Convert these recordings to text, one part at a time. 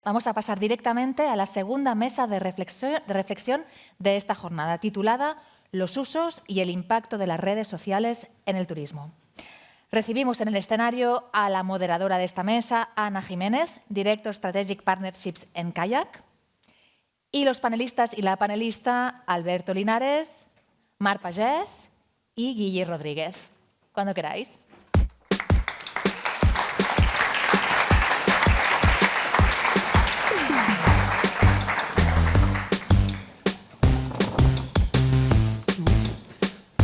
Vamos a pasar directamente a la segunda mesa de reflexión de esta jornada, titulada Los usos y el impacto de las redes sociales en el turismo. Recibimos en el escenario a la moderadora de esta mesa, Ana Jiménez, Director Strategic Partnerships en Kayak, y los panelistas y la panelista Alberto Linares, Mar Pagès y Guille Rodríguez. Cuando queráis.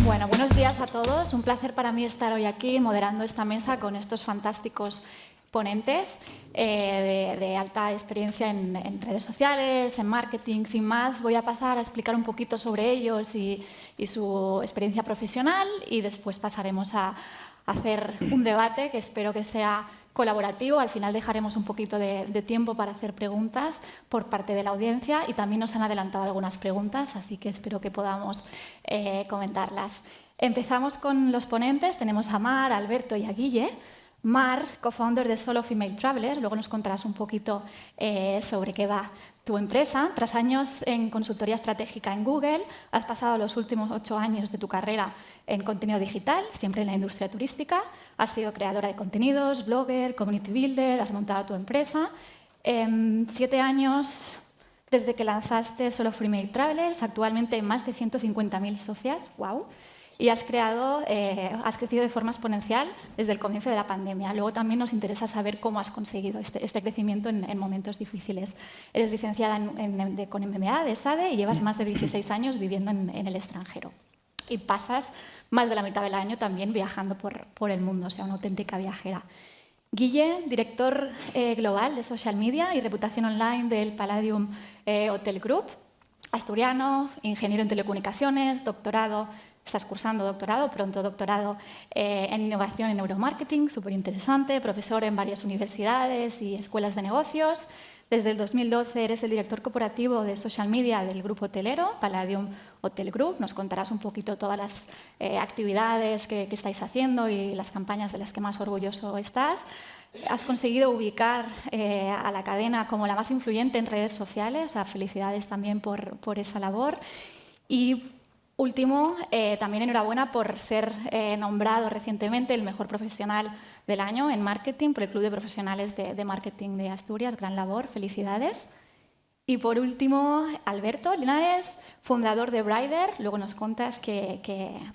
Bueno, buenos días a todos. Un placer para mí estar hoy aquí moderando esta mesa con estos fantásticos ponentes de alta experiencia en redes sociales, en marketing. Sin más, voy a pasar a explicar un poquito sobre ellos y su experiencia profesional y después pasaremos a hacer un debate que espero que sea colaborativo. Al final dejaremos un poquito de tiempo para hacer preguntas por parte de la audiencia y también nos han adelantado algunas preguntas, así que espero que podamos comentarlas. Empezamos con los ponentes. Tenemos a Mar, a Alberto y a Guille. Mar, co-founder de Solo Female Traveler. Luego nos contarás un poquito sobre qué va tu empresa. Tras años en consultoría estratégica en Google, has pasado los últimos 8 años de tu carrera en contenido digital, siempre en la industria turística. Has sido creadora de contenidos, blogger, community builder, has montado tu empresa. 7 años desde que lanzaste Solo Female Travelers, actualmente más de 150.000 socias. ¡Wow! Y has crecido de forma exponencial desde el comienzo de la pandemia. Luego también nos interesa saber cómo has conseguido este crecimiento en momentos difíciles. Eres licenciada con MBA de SADE y llevas más de 16 años viviendo en el extranjero. Y pasas más de la mitad del año también viajando por el mundo, o sea, una auténtica viajera. Guille, director global de social media y reputación online del Palladium Hotel Group, asturiano, ingeniero en telecomunicaciones, doctorado. Estás cursando doctorado, pronto doctorado en innovación y neuromarketing, súper interesante, profesor en varias universidades y escuelas de negocios. Desde el 2012 eres el director corporativo de social media del grupo hotelero, Palladium Hotel Group. Nos contarás un poquito todas las actividades que estáis haciendo y las campañas de las que más orgulloso estás. Has conseguido ubicar a la cadena como la más influyente en redes sociales, o sea, felicidades también por esa labor. Y último, también enhorabuena por ser nombrado recientemente el mejor profesional del año en marketing por el Club de Profesionales de Marketing de Asturias. Gran labor, felicidades. Y por último, Alberto Linares, fundador de Brider. Luego nos contas qué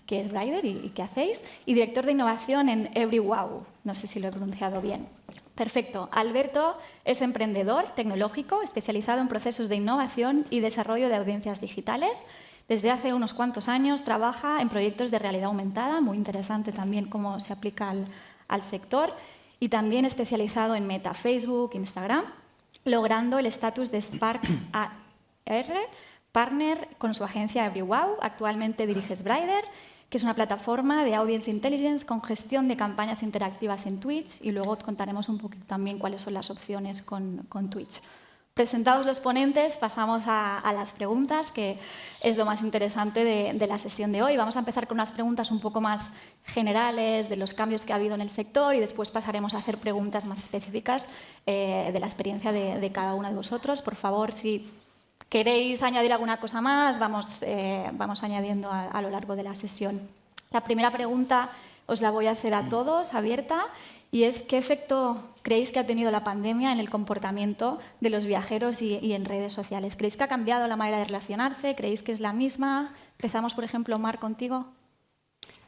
es Brider y qué hacéis. Y director de innovación en EveryWow. No sé si lo he pronunciado bien. Perfecto. Alberto es emprendedor tecnológico especializado en procesos de innovación y desarrollo de audiencias digitales. Desde hace unos cuantos años trabaja en proyectos de realidad aumentada, muy interesante también cómo se aplica al sector, y también especializado en Meta, Facebook, Instagram, logrando el estatus de Spark AR, partner con su agencia EveryWow. Actualmente diriges Brider, que es una plataforma de audience intelligence con gestión de campañas interactivas en Twitch, y luego contaremos un poquito también cuáles son las opciones con Twitch. Presentados los ponentes, pasamos a las preguntas, que es lo más interesante de la sesión de hoy. Vamos a empezar con unas preguntas un poco más generales de los cambios que ha habido en el sector y después pasaremos a hacer preguntas más específicas de la experiencia de cada uno de vosotros. Por favor, si queréis añadir alguna cosa más, vamos añadiendo a lo largo de la sesión. La primera pregunta os la voy a hacer a todos, abierta. Y es, ¿qué efecto creéis que ha tenido la pandemia en el comportamiento de los viajeros y en redes sociales? ¿Creéis que ha cambiado la manera de relacionarse? ¿Creéis que es la misma? Empezamos, por ejemplo, Mar, contigo.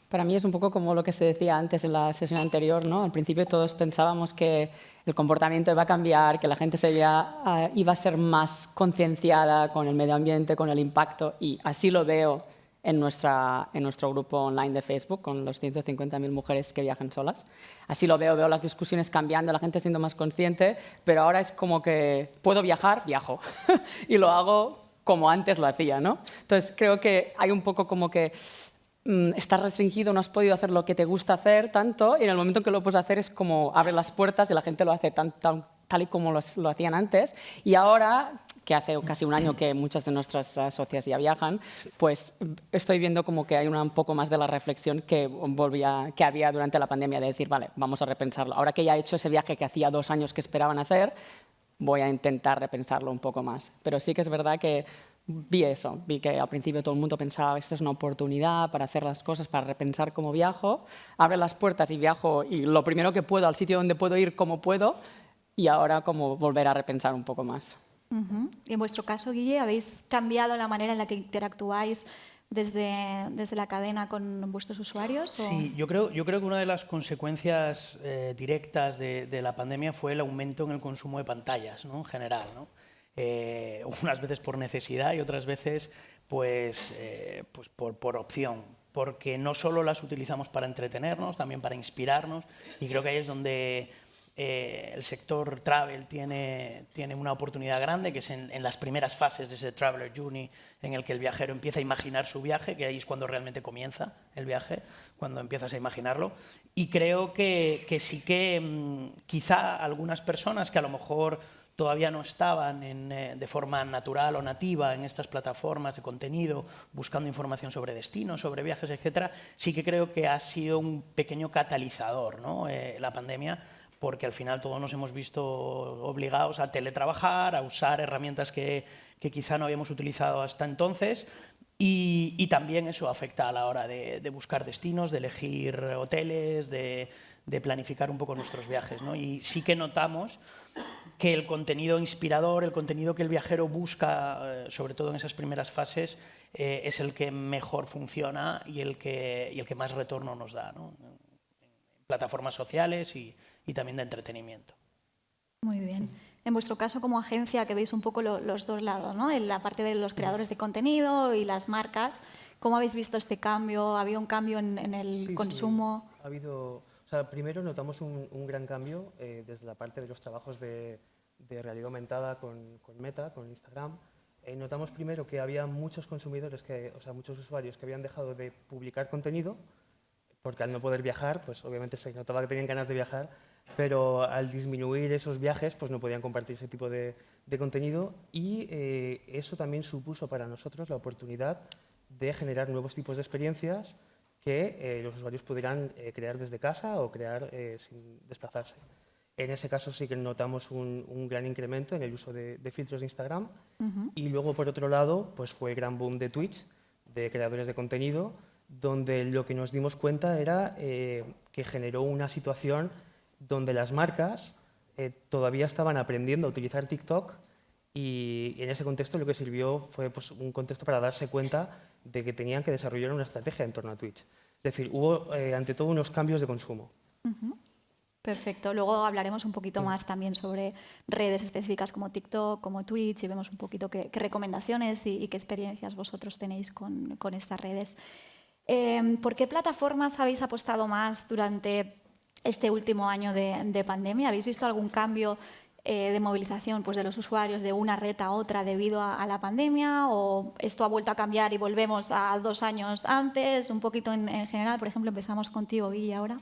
Para mí es un poco como lo que se decía antes en la sesión anterior, ¿no? Al principio todos pensábamos que el comportamiento iba a cambiar, que la gente iba a ser más concienciada con el medio ambiente, con el impacto, y así lo veo en nuestro grupo online de Facebook, con los 150.000 mujeres que viajan solas. Así lo veo las discusiones cambiando, la gente siendo más consciente, pero ahora es como que puedo viajar, viajo, y lo hago como antes lo hacía, ¿no? Entonces creo que hay un poco como que estás restringido, no has podido hacer lo que te gusta hacer tanto, y en el momento que lo puedes hacer es como abre las puertas y la gente lo hace tal y como lo hacían antes, y ahora que hace casi un año que muchas de nuestras socias ya viajan, pues estoy viendo como que hay un poco más de la reflexión que había durante la pandemia, de decir, vale, vamos a repensarlo. Ahora que ya he hecho ese viaje que hacía 2 años que esperaban hacer, voy a intentar repensarlo un poco más. Pero sí que es verdad que vi eso, vi que al principio todo el mundo pensaba esta es una oportunidad para hacer las cosas, para repensar cómo viajo, abre las puertas y viajo y lo primero que puedo, al sitio donde puedo ir como puedo, y ahora como volver a repensar un poco más. Y en vuestro caso, Guille, ¿habéis cambiado la manera en la que interactuáis desde la cadena con vuestros usuarios? ¿O? Sí, yo creo que una de las consecuencias directas de la pandemia fue el aumento en el consumo de pantallas, ¿no? En general, ¿no? Unas veces por necesidad y otras veces pues por opción, porque no solo las utilizamos para entretenernos, también para inspirarnos, y creo que ahí es donde el sector travel tiene una oportunidad grande, que es en las primeras fases de ese traveler journey, en el que el viajero empieza a imaginar su viaje, que ahí es cuando realmente comienza el viaje, cuando empiezas a imaginarlo. Y creo que sí que quizá algunas personas que a lo mejor todavía no estaban de forma natural o nativa en estas plataformas de contenido, buscando información sobre destinos, sobre viajes, etcétera, sí que creo que ha sido un pequeño catalizador, ¿no? La pandemia, porque al final todos nos hemos visto obligados a teletrabajar, a usar herramientas que quizá no habíamos utilizado hasta entonces, y también eso afecta a la hora de buscar destinos, de elegir hoteles, de planificar un poco nuestros viajes, ¿no? Y sí que notamos que el contenido inspirador, el contenido que el viajero busca, sobre todo en esas primeras fases, es el que mejor funciona y el que más retorno nos da, ¿no? En plataformas sociales y también de entretenimiento. Muy bien. En vuestro caso, como agencia, que veis un poco los dos lados, ¿no? En la parte de los creadores de contenido y las marcas, ¿cómo habéis visto este cambio? ¿Ha habido un cambio en el consumo? Sí. Ha habido, o sea, primero notamos un gran cambio desde la parte de los trabajos de realidad aumentada con Meta, con Instagram. Notamos primero que había muchos consumidores, muchos usuarios que habían dejado de publicar contenido, porque al no poder viajar, pues obviamente se notaba que tenían ganas de viajar, pero al disminuir esos viajes, pues no podían compartir ese tipo de contenido, y eso también supuso para nosotros la oportunidad de generar nuevos tipos de experiencias que los usuarios pudieran crear desde casa o crear sin desplazarse. En ese caso sí que notamos un gran incremento en el uso de filtros de Instagram. Y luego, por otro lado, pues fue el gran boom de Twitch, de creadores de contenido, donde lo que nos dimos cuenta era que generó una situación donde las marcas todavía estaban aprendiendo a utilizar TikTok, y en ese contexto lo que sirvió fue pues, un contexto para darse cuenta de que tenían que desarrollar una estrategia en torno a Twitch. Es decir, hubo ante todo unos cambios de consumo. Perfecto. Luego hablaremos un poquito más también sobre redes específicas como TikTok, como Twitch, y vemos un poquito qué recomendaciones y qué experiencias vosotros tenéis con estas redes. ¿Por qué plataformas habéis apostado más durante este último año de pandemia? ¿Habéis visto algún cambio de movilización pues, de los usuarios de una red a otra debido a la pandemia? ¿O esto ha vuelto a cambiar y volvemos a 2 años antes? Un poquito en general, por ejemplo, empezamos contigo, Guille, ahora.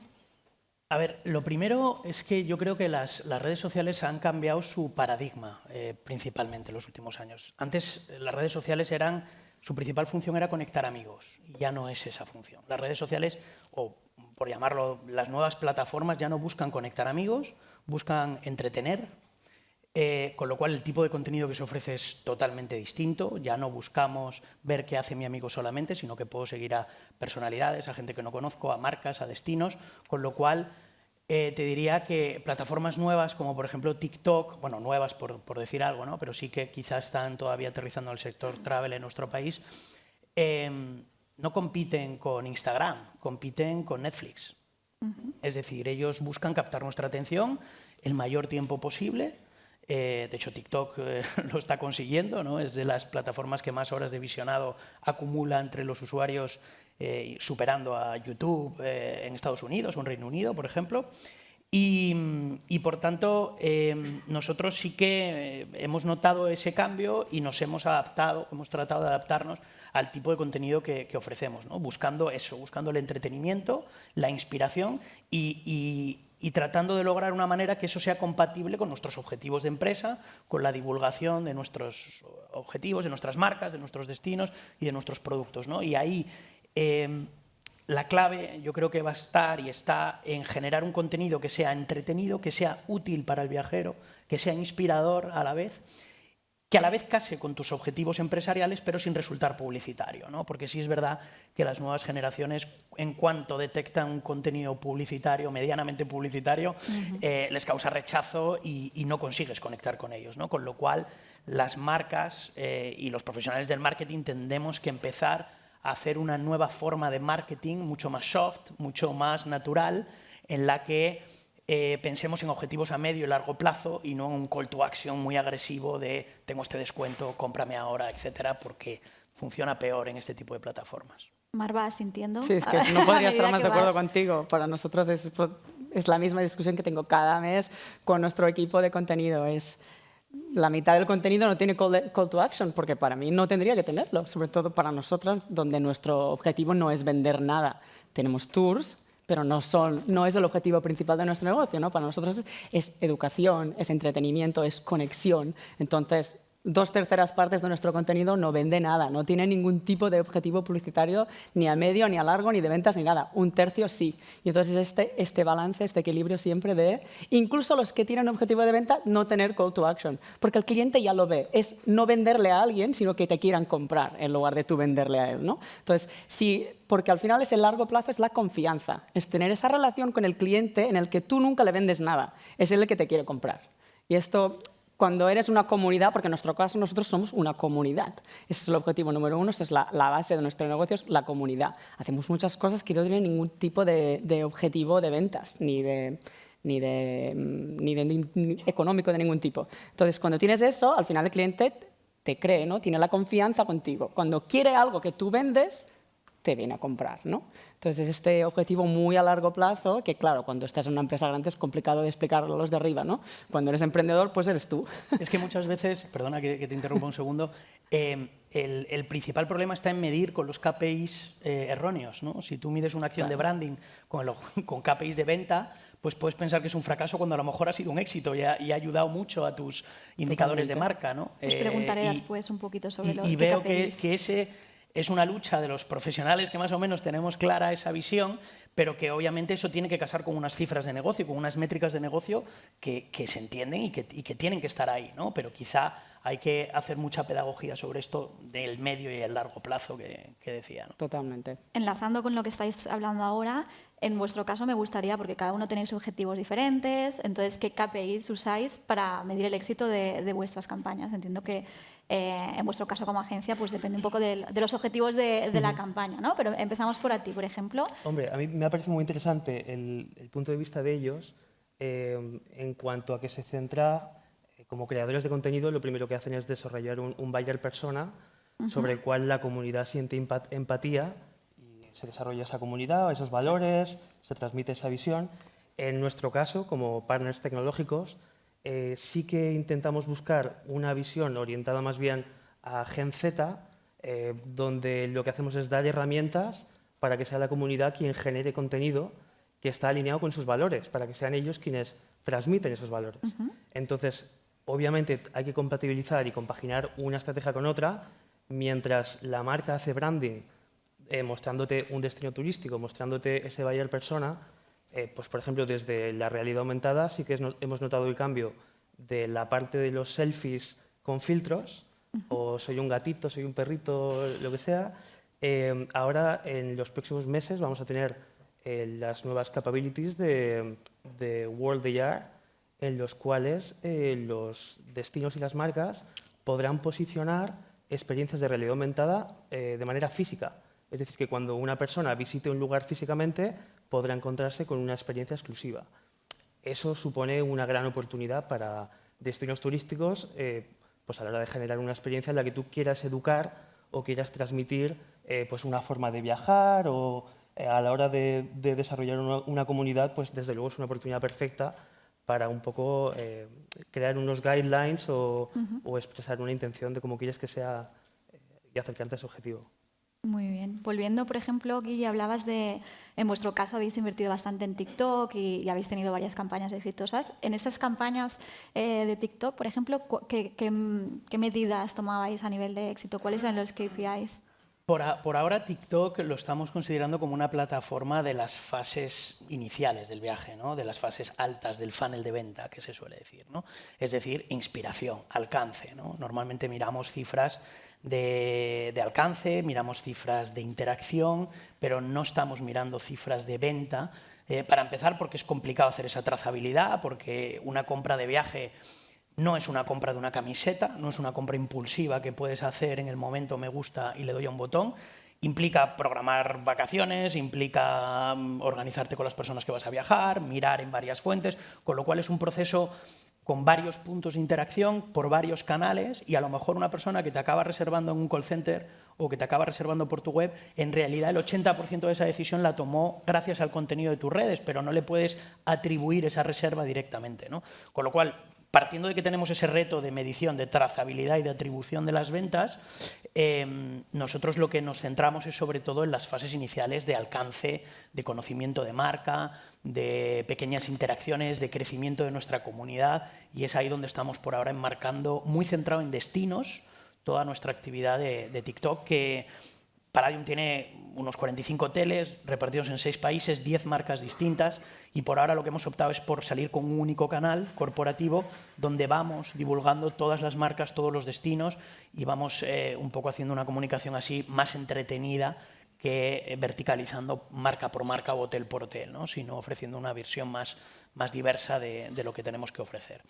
A ver, lo primero es que yo creo que las redes sociales han cambiado su paradigma principalmente en los últimos años. Antes las redes sociales su principal función era conectar amigos, y ya no es esa función. Las redes sociales, o por llamarlo, las nuevas plataformas ya no buscan conectar amigos, buscan entretener, con lo cual el tipo de contenido que se ofrece es totalmente distinto. Ya no buscamos ver qué hace mi amigo solamente, sino que puedo seguir a personalidades, a gente que no conozco, a marcas, a destinos, con lo cual te diría que plataformas nuevas como por ejemplo TikTok, bueno, nuevas por decir algo, ¿no? Pero sí que quizás están todavía aterrizando en el sector travel en nuestro país, no compiten con Instagram, compiten con Netflix. Es decir, ellos buscan captar nuestra atención el mayor tiempo posible. De hecho, TikTok lo está consiguiendo, ¿no? Es de las plataformas que más horas de visionado acumula entre los usuarios, superando a YouTube en Estados Unidos o en Reino Unido, por ejemplo. Y por tanto, nosotros sí que hemos notado ese cambio y nos hemos adaptado, hemos tratado de adaptarnos al tipo de contenido que ofrecemos, ¿no? Buscando eso, buscando el entretenimiento, la inspiración y tratando de lograr una manera que eso sea compatible con nuestros objetivos de empresa, con la divulgación de nuestros objetivos, de nuestras marcas, de nuestros destinos y de nuestros productos, ¿no? Y ahí la clave yo creo que va a estar y está en generar un contenido que sea entretenido, que sea útil para el viajero, que sea inspirador a la vez, que a la vez case con tus objetivos empresariales, pero sin resultar publicitario, ¿no? Porque sí es verdad que las nuevas generaciones, en cuanto detectan un contenido publicitario, medianamente publicitario, les causa rechazo y no consigues conectar con ellos, ¿no? Con lo cual, las marcas y los profesionales del marketing tendemos que empezar a hacer una nueva forma de marketing mucho más soft, mucho más natural, en la que pensemos en objetivos a medio y largo plazo y no en un call to action muy agresivo de tengo este descuento, cómprame ahora, etcétera, porque funciona peor en este tipo de plataformas. Mar, vas sintiendo. Sí, es que no podría estar más de acuerdo contigo. Para nosotros es la misma discusión que tengo cada mes con nuestro equipo de contenido. La mitad del contenido no tiene call to action, porque para mí no tendría que tenerlo, sobre todo para nosotras, donde nuestro objetivo no es vender nada. Tenemos tours, pero no es el objetivo principal de nuestro negocio, ¿no? Para nosotros es educación, es entretenimiento, es conexión. Entonces, 2/3 partes de nuestro contenido no vende nada, no tiene ningún tipo de objetivo publicitario, ni a medio, ni a largo, ni de ventas, ni nada. 1/3 sí. Y entonces este balance, este equilibrio siempre de, incluso los que tienen objetivo de venta, no tener call to action. Porque el cliente ya lo ve. Es no venderle a alguien, sino que te quieran comprar, en lugar de tú venderle a él, ¿no? Entonces, porque al final es el largo plazo, es la confianza. Es tener esa relación con el cliente en el que tú nunca le vendes nada. Es él el que te quiere comprar. Y esto, cuando eres una comunidad, porque en nuestro caso nosotros somos una comunidad. Ese es el objetivo número 1, esta es la base de nuestro negocio, es la comunidad. Hacemos muchas cosas que no tienen ningún tipo de objetivo de ventas, ni económico de ningún tipo. Entonces, cuando tienes eso, al final el cliente te cree, ¿no? Tiene la confianza contigo. Cuando quiere algo que tú vendes, te viene a comprar, ¿no? Entonces, es este objetivo muy a largo plazo que, claro, cuando estás en una empresa grande es complicado de explicarlo a los de arriba, ¿no? Cuando eres emprendedor, pues eres tú. Es que muchas veces, perdona que te interrumpa un segundo, el principal problema está en medir con los KPIs erróneos, ¿no? Si tú mides una acción de branding con KPIs de venta, pues puedes pensar que es un fracaso cuando a lo mejor ha sido un éxito y ha ayudado mucho a tus indicadores de marca, ¿no? Os preguntaré después un poquito sobre los KPIs. Y veo que ese es una lucha de los profesionales que más o menos tenemos clara esa visión, pero que obviamente eso tiene que casar con unas cifras de negocio, con unas métricas de negocio que se entienden y que tienen que estar ahí, ¿no? Pero quizá hay que hacer mucha pedagogía sobre esto del medio y el largo plazo que decía, ¿no? Totalmente. Enlazando con lo que estáis hablando ahora, en vuestro caso me gustaría, porque cada uno tenéis objetivos diferentes, entonces, ¿qué KPIs usáis para medir el éxito de vuestras campañas? Entiendo que en vuestro caso como agencia pues depende un poco de los objetivos de la campaña, ¿no? Pero empezamos por ti, por ejemplo. Hombre, a mí me ha parecido muy interesante el punto de vista de ellos en cuanto a que se centra, como creadores de contenido, lo primero que hacen es desarrollar un buyer persona sobre el cual la comunidad siente empatía y se desarrolla esa comunidad, esos valores, se transmite esa visión. En nuestro caso, como partners tecnológicos, sí que intentamos buscar una visión orientada más bien a Gen Z, donde lo que hacemos es dar herramientas para que sea la comunidad quien genere contenido que está alineado con sus valores, para que sean ellos quienes transmiten esos valores. Entonces, obviamente hay que compatibilizar y compaginar una estrategia con otra, mientras la marca hace branding, mostrándote un destino turístico, mostrándote ese buyer persona. Pues, por ejemplo, desde la realidad aumentada sí que hemos notado el cambio de la parte de los selfies con filtros, o soy un gatito, soy un perrito, lo que sea. Ahora, en los próximos meses, vamos a tener las nuevas capabilities de World AR, en los cuales los destinos y las marcas podrán posicionar experiencias de realidad aumentada de manera física. Es decir, que cuando una persona visite un lugar físicamente, podrá encontrarse con una experiencia exclusiva. Eso supone una gran oportunidad para destinos turísticos, pues a la hora de generar una experiencia en la que tú quieras educar o quieras transmitir pues una forma de viajar, o a la hora de desarrollar una comunidad, pues desde luego es una oportunidad perfecta para un poco crear unos guidelines o expresar una intención de cómo quieres que sea y acercarte a ese objetivo. Muy bien. Volviendo, por ejemplo, Guille, hablabas de, en vuestro caso habéis invertido bastante en TikTok y habéis tenido varias campañas exitosas. En esas campañas de TikTok, por ejemplo, ¿qué medidas tomabais a nivel de éxito? ¿Cuáles eran los KPIs? Por ahora TikTok lo estamos considerando como una plataforma de las fases iniciales del viaje, ¿no? De las fases altas del funnel de venta, que se suele decir, ¿no? Es decir, inspiración, alcance, ¿no? Normalmente miramos cifras de alcance, miramos cifras de interacción, pero no estamos mirando cifras de venta. Para empezar, porque es complicado hacer esa trazabilidad, porque una compra de viaje no es una compra de una camiseta, no es una compra impulsiva que puedes hacer en el momento me gusta y le doy a un botón. Implica programar vacaciones, implica organizarte con las personas que vas a viajar, mirar en varias fuentes, con lo cual es un proceso con varios puntos de interacción por varios canales, y a lo mejor una persona que te acaba reservando en un call center o que te acaba reservando por tu web, en realidad el 80% de esa decisión la tomó gracias al contenido de tus redes, pero no le puedes atribuir esa reserva directamente, ¿no? Con lo cual, partiendo de que tenemos ese reto de medición, de trazabilidad y de atribución de las ventas, nosotros lo que nos centramos es sobre todo en las fases iniciales de alcance, de conocimiento de marca, de pequeñas interacciones, de crecimiento de nuestra comunidad, y es ahí donde estamos por ahora enmarcando, muy centrado en destinos, toda nuestra actividad de TikTok, que Palladium tiene unos 45 hoteles repartidos en 6 países, 10 marcas distintas, y por ahora lo que hemos optado es por salir con un único canal corporativo donde vamos divulgando todas las marcas, todos los destinos, y vamos un poco haciendo una comunicación así más entretenida que verticalizando marca por marca o hotel por hotel, ¿no? Sino ofreciendo una versión más diversa de lo que tenemos que ofrecer.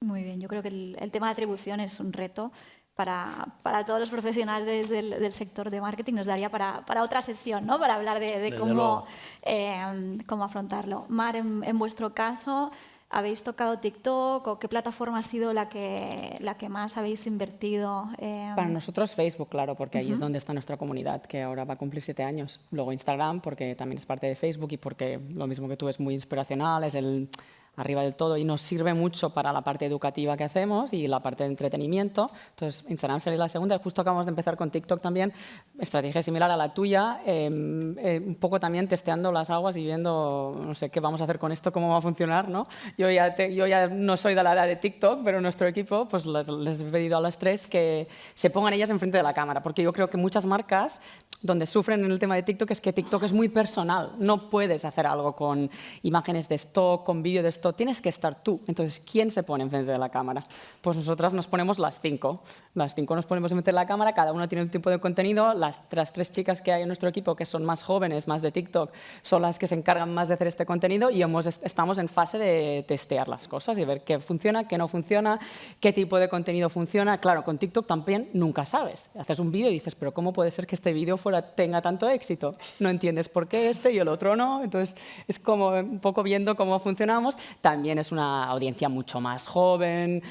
Muy bien, yo creo que el tema de atribución es un reto para todos los profesionales del sector de marketing. Nos daría para otra sesión, ¿no? Para hablar de cómo afrontarlo. Mar, en vuestro caso, ¿habéis tocado TikTok o qué plataforma ha sido la que más habéis invertido? Para nosotros Facebook, claro, porque ahí es donde está nuestra comunidad, que ahora va a cumplir 7 años. Luego Instagram, porque también es parte de Facebook y porque lo mismo que tú, es muy inspiracional, es el arriba del todo y nos sirve mucho para la parte educativa que hacemos y la parte de entretenimiento. Entonces, Instagram sería la segunda. Justo acabamos de empezar con TikTok también, estrategia similar a la tuya, un poco también testeando las aguas y viendo, no sé, qué vamos a hacer con esto, cómo va a funcionar, ¿no? Yo ya no soy de la edad de TikTok, pero nuestro equipo, pues les he pedido a las 3 que se pongan ellas enfrente de la cámara, porque yo creo que muchas marcas donde sufren en el tema de TikTok es que TikTok es muy personal. No puedes hacer algo con imágenes de stock, con vídeo de stock, tienes que estar tú. Entonces, ¿quién se pone enfrente de la cámara? Pues nosotras nos ponemos las 5. Las 5 nos ponemos enfrente de la cámara, cada uno tiene un tipo de contenido. Las 3 chicas que hay en nuestro equipo, que son más jóvenes, más de TikTok, son las que se encargan más de hacer este contenido, y estamos en fase de testear las cosas y ver qué funciona, qué no funciona, qué tipo de contenido funciona. Claro, con TikTok también nunca sabes. Haces un vídeo y dices, pero ¿cómo puede ser que este vídeo tenga tanto éxito? No entiendes por qué este y el otro no. Entonces, es como un poco viendo cómo funcionamos. También es una audiencia mucho más joven,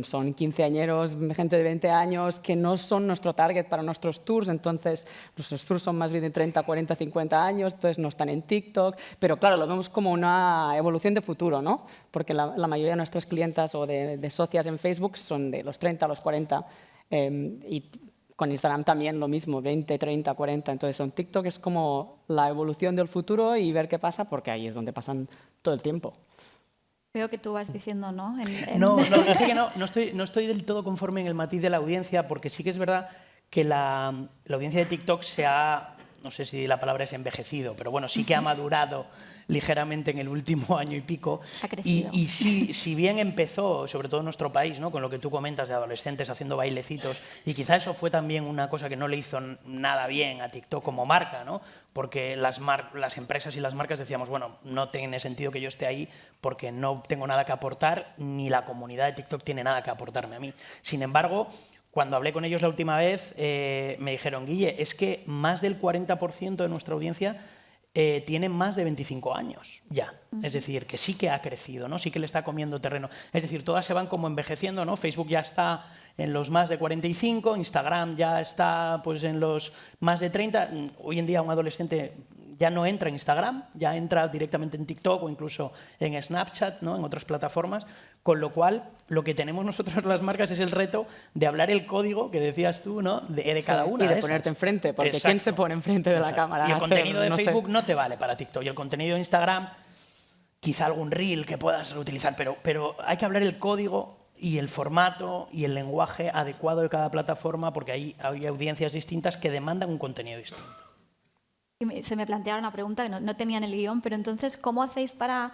son quinceañeros, gente de 20 años, que no son nuestro target para nuestros tours. Entonces, nuestros tours son más bien de 30, 40, 50 años, entonces no están en TikTok. Pero claro, lo vemos como una evolución de futuro, ¿no? Porque la mayoría de nuestras clientas o de socias en Facebook son de los 30 a los 40. Y con Instagram también lo mismo, 20, 30, 40. Entonces, en TikTok es como la evolución del futuro y ver qué pasa, porque ahí es donde pasan todo el tiempo. Veo que tú vas diciendo, ¿no? No, es que no estoy del todo conforme en el matiz de la audiencia, porque sí que es verdad que la audiencia de TikTok se ha, no sé si la palabra es envejecido, pero bueno, sí que ha madurado ligeramente en el último año y pico. Ha crecido. Y si bien empezó, sobre todo en nuestro país, ¿no? Con lo que tú comentas de adolescentes haciendo bailecitos, y quizá eso fue también una cosa que no le hizo nada bien a TikTok como marca, ¿no? Porque las empresas y las marcas decíamos, bueno, no tiene sentido que yo esté ahí porque no tengo nada que aportar, ni la comunidad de TikTok tiene nada que aportarme a mí. Sin embargo, cuando hablé con ellos la última vez, me dijeron, Guille, es que más del 40% de nuestra audiencia tiene más de 25 años ya. Es decir, que sí que ha crecido, ¿no? Sí que le está comiendo terreno. Es decir, todas se van como envejeciendo, ¿no? Facebook ya está en los más de 45, Instagram ya está pues, en los más de 30. Hoy en día un adolescente ya no entra en Instagram, ya entra directamente en TikTok o incluso en Snapchat, ¿no? En otras plataformas, con lo cual lo que tenemos nosotros las marcas es el reto de hablar el código que decías tú, ¿no? de cada una. Y de esas. Ponerte enfrente, porque Exacto. ¿quién se pone enfrente de la cámara? Y el contenido de Facebook no te vale para TikTok, y el contenido de Instagram, quizá algún reel que puedas utilizar, pero hay que hablar el código y el formato y el lenguaje adecuado de cada plataforma, porque hay audiencias distintas que demandan un contenido distinto. Y se me planteaba una pregunta que no tenía en el guión, pero entonces, ¿cómo hacéis para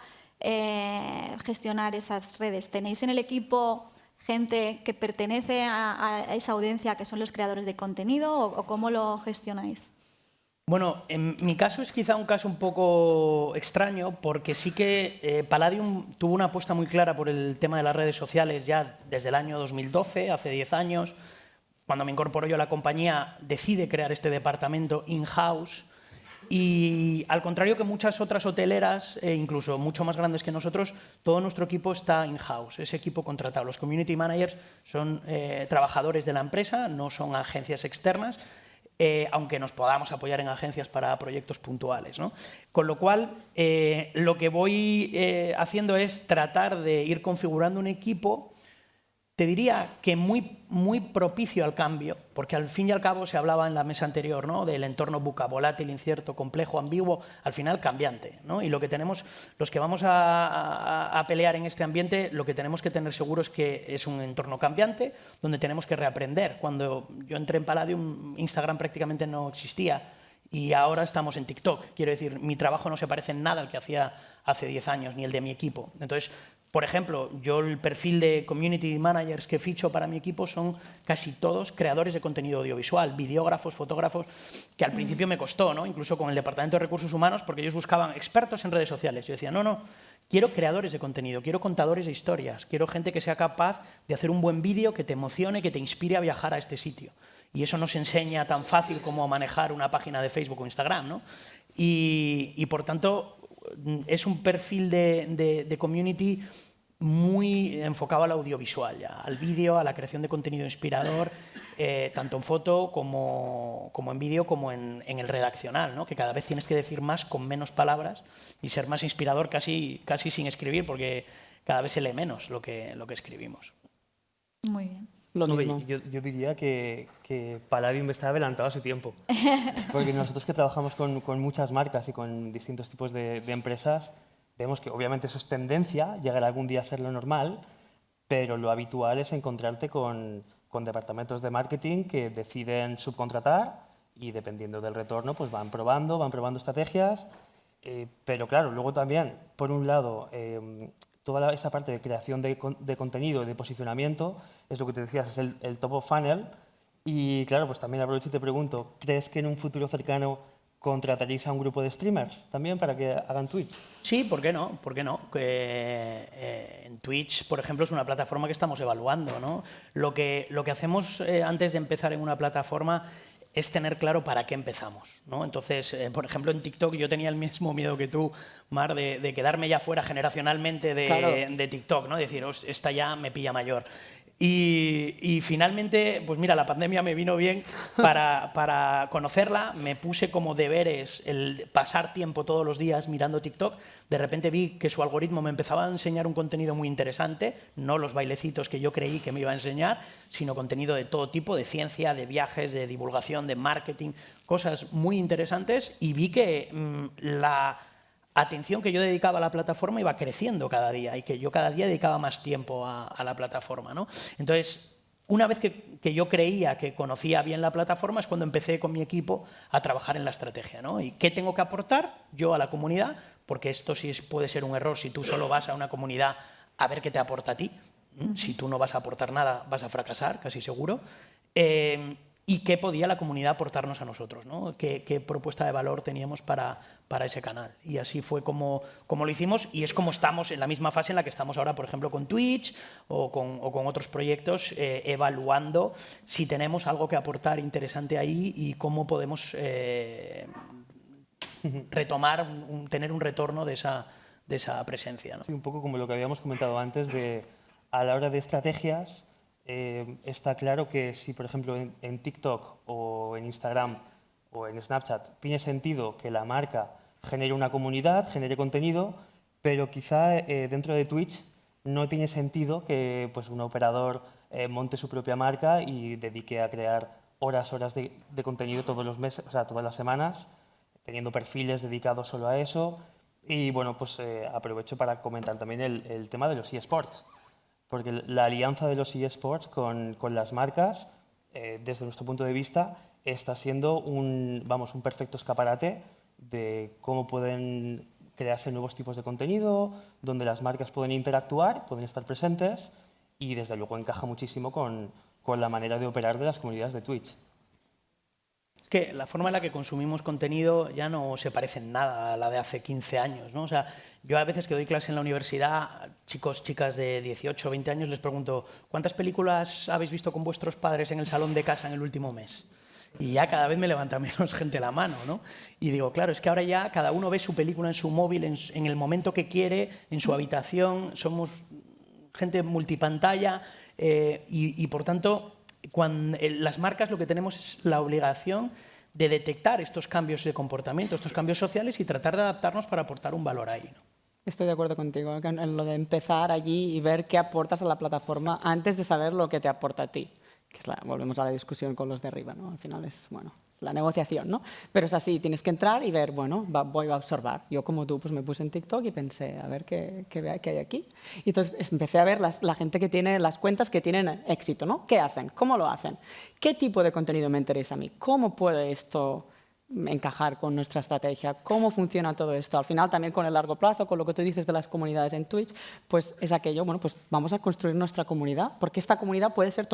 gestionar esas redes? ¿Tenéis en el equipo gente que pertenece a esa audiencia que son los creadores de contenido o cómo lo gestionáis? Bueno, en mi caso es quizá un caso un poco extraño porque sí que Palladium tuvo una apuesta muy clara por el tema de las redes sociales ya desde el año 2012, hace 10 años. Cuando me incorporo yo a la compañía, decide crear este departamento in-house y al contrario que muchas otras hoteleras, incluso mucho más grandes que nosotros, todo nuestro equipo está in-house, es equipo contratado. Los community managers son trabajadores de la empresa, no son agencias externas. Aunque nos podamos apoyar en agencias para proyectos puntuales, ¿no? Con lo cual, lo que voy haciendo es tratar de ir configurando un equipo, te diría que muy propicio al cambio, porque al fin y al cabo se hablaba en la mesa anterior, ¿no?, del entorno VUCA, volátil, incierto, complejo, ambiguo, al final cambiante, ¿no? Y lo que tenemos, los que vamos a pelear en este ambiente, lo que tenemos que tener seguro es que es un entorno cambiante, donde tenemos que reaprender. Cuando yo entré en Palladium, Instagram prácticamente no existía, y ahora estamos en TikTok. Quiero decir, mi trabajo no se parece en nada al que hacía hace 10 años, ni el de mi equipo. Entonces, por ejemplo, yo el perfil de community managers que ficho para mi equipo son casi todos creadores de contenido audiovisual, videógrafos, fotógrafos, que al principio me costó, ¿no?, incluso con el Departamento de Recursos Humanos, porque ellos buscaban expertos en redes sociales. Yo decía, no, quiero creadores de contenido, quiero contadores de historias, quiero gente que sea capaz de hacer un buen vídeo que te emocione, que te inspire a viajar a este sitio. Y eso no se enseña tan fácil como manejar una página de Facebook o Instagram, ¿no? Y por tanto, es un perfil de community muy enfocado al audiovisual, ya, al vídeo, a la creación de contenido inspirador, tanto en foto como en vídeo, como en el redaccional, ¿no?, que cada vez tienes que decir más con menos palabras y ser más inspirador casi sin escribir, porque cada vez se lee menos lo que escribimos. Muy bien. Lo mismo. Yo diría que Palladium está adelantado a su tiempo. Porque nosotros que trabajamos con muchas marcas y con distintos tipos de empresas, vemos que obviamente eso es tendencia, llegará algún día a ser lo normal, pero lo habitual es encontrarte con departamentos de marketing que deciden subcontratar y dependiendo del retorno pues van probando estrategias, pero claro, luego también, por un lado, toda esa parte de creación de contenido y de posicionamiento es lo que te decías, es el top of funnel. Y claro, pues también aprovecho y te pregunto, ¿crees que en un futuro cercano contrataréis a un grupo de streamers también para que hagan Twitch? Sí, ¿por qué no? ¿Por qué no? En Twitch, por ejemplo, es una plataforma que estamos evaluando, ¿no? Lo que hacemos antes de empezar en una plataforma es tener claro para qué empezamos, ¿no? Entonces, por ejemplo, en TikTok yo tenía el mismo miedo que tú, Mar, de quedarme ya fuera generacionalmente de TikTok, ¿no? Decir, esta ya me pilla mayor. Y finalmente, pues mira, la pandemia me vino bien para conocerla. Me puse como deberes el pasar tiempo todos los días mirando TikTok. De repente vi que su algoritmo me empezaba a enseñar un contenido muy interesante, no los bailecitos que yo creí que me iba a enseñar, sino contenido de todo tipo, de ciencia, de viajes, de divulgación, de marketing, cosas muy interesantes, y vi que la atención que yo dedicaba a la plataforma iba creciendo cada día y que yo cada día dedicaba más tiempo a la plataforma, ¿no? Entonces, una vez que yo creía que conocía bien la plataforma es cuando empecé con mi equipo a trabajar en la estrategia, ¿no? ¿Y qué tengo que aportar yo a la comunidad? Porque esto sí puede ser un error si tú solo vas a una comunidad a ver qué te aporta a ti. Si tú no vas a aportar nada, vas a fracasar, casi seguro. ¿Y qué podía la comunidad aportarnos a nosotros, ¿no? ¿Qué propuesta de valor teníamos para ese canal? Y así fue como lo hicimos, y es como estamos en la misma fase en la que estamos ahora, por ejemplo, con Twitch o con otros proyectos, evaluando si tenemos algo que aportar interesante ahí y cómo podemos retomar, tener un retorno de esa presencia, ¿no? Sí, un poco como lo que habíamos comentado antes, a la hora de estrategias, está claro que si, por ejemplo, en TikTok o en Instagram o en Snapchat tiene sentido que la marca genere una comunidad, genere contenido, pero quizá dentro de Twitch no tiene sentido que pues, un operador monte su propia marca y dedique a crear horas de contenido todos los meses, o sea, todas las semanas, teniendo perfiles dedicados solo a eso. Y bueno, pues aprovecho para comentar también el tema de los eSports. porque la alianza de los eSports con las marcas, desde nuestro punto de vista, está siendo un perfecto escaparate de cómo pueden crearse nuevos tipos de contenido, donde las marcas pueden interactuar, pueden estar presentes y desde luego encaja muchísimo con la manera de operar de las comunidades de Twitch. Es que la forma en la que consumimos contenido ya no se parece en nada a la de hace 15 años, ¿no? O sea, yo a veces que doy clase en la universidad, chicos, chicas de 18 o 20 años, les pregunto, ¿cuántas películas habéis visto con vuestros padres en el salón de casa en el último mes? Y ya cada vez me levanta menos gente la mano, ¿no? Y digo, claro, es que ahora ya cada uno ve su película en su móvil, en el momento que quiere, en su habitación, somos gente multipantalla y por tanto, las marcas lo que tenemos es la obligación de detectar estos cambios de comportamiento, estos cambios sociales y tratar de adaptarnos para aportar un valor ahí, ¿no? Estoy de acuerdo contigo en lo de empezar allí y ver qué aportas a la plataforma antes de saber lo que te aporta a ti. Que volvemos a la discusión con los de arriba, ¿no? Al final es la negociación, ¿no? Pero es así, tienes que entrar y ver, voy a observar. Yo como tú pues me puse en TikTok y pensé, a ver qué hay aquí. Y entonces empecé a ver la gente que tiene, las cuentas que tienen éxito, ¿no? ¿Qué hacen? ¿Cómo lo hacen? ¿Qué tipo de contenido me interesa a mí? ¿Cómo puede esto encajar con nuestra estrategia? ¿Cómo funciona todo esto? Al final también con el largo plazo, con lo que tú dices de las comunidades en Twitch, pues es aquello, pues vamos a construir nuestra comunidad, porque esta comunidad puede ser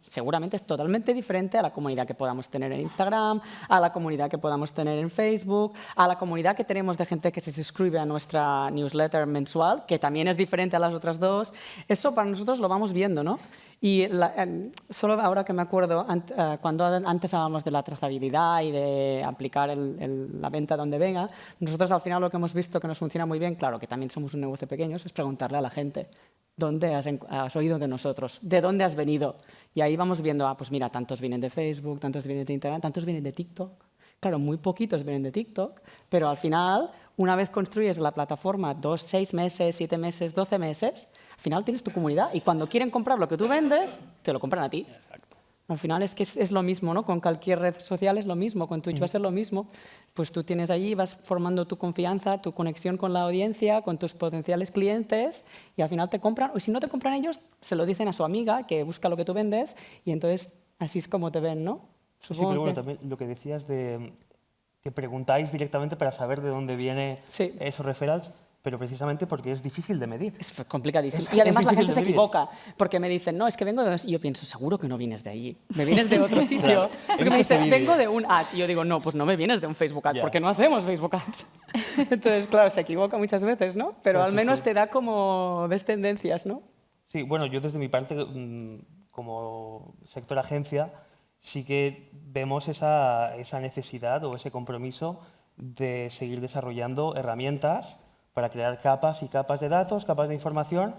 seguramente es totalmente diferente a la comunidad que podamos tener en Instagram, a la comunidad que podamos tener en Facebook, a la comunidad que tenemos de gente que se suscribe a nuestra newsletter mensual, que también es diferente a las otras dos. Eso para nosotros lo vamos viendo, ¿no? Y solo ahora que me acuerdo, cuando antes hablábamos de la trazabilidad y de aplicar la venta donde venga, nosotros al final lo que hemos visto que nos funciona muy bien, claro que también somos un negocio pequeño, es preguntarle a la gente, ¿dónde has oído de nosotros? ¿De dónde has venido? Y ahí vamos viendo, pues mira, tantos vienen de Facebook, tantos vienen de Instagram, tantos vienen de TikTok. Claro, muy poquitos vienen de TikTok, pero al final, una vez construyes la plataforma 2, 6 meses, 7 meses, 12 meses, al final tienes tu comunidad y cuando quieren comprar lo que tú vendes, te lo compran a ti. Exacto. Al final es que es lo mismo, ¿no? Con cualquier red social es lo mismo, con Twitch va a ser lo mismo. Pues tú tienes allí, vas formando tu confianza, tu conexión con la audiencia, con tus potenciales clientes y al final te compran, o si no te compran ellos, se lo dicen a su amiga que busca lo que tú vendes y entonces así es como te ven, ¿no? Sí, pero bueno, también lo que decías de que preguntáis directamente para saber de dónde vienen esos referrals, pero precisamente porque es difícil de medir. Es complicadísimo. Y además la gente se equivoca, porque me dicen, no, es que vengo de... Y yo pienso, seguro que no vienes de allí. Me vienes de otro sitio. Claro. Porque me dicen, vengo de un ad. Y yo digo, no, pues no me vienes de un Facebook ad, porque no hacemos Facebook ads. Entonces, claro, se equivoca muchas veces, ¿no? Pero al menos te da como... ves tendencias, ¿no? Sí, bueno, yo desde mi parte, como sector agencia, sí que vemos esa necesidad o ese compromiso de seguir desarrollando herramientas para crear capas y capas de datos, capas de información,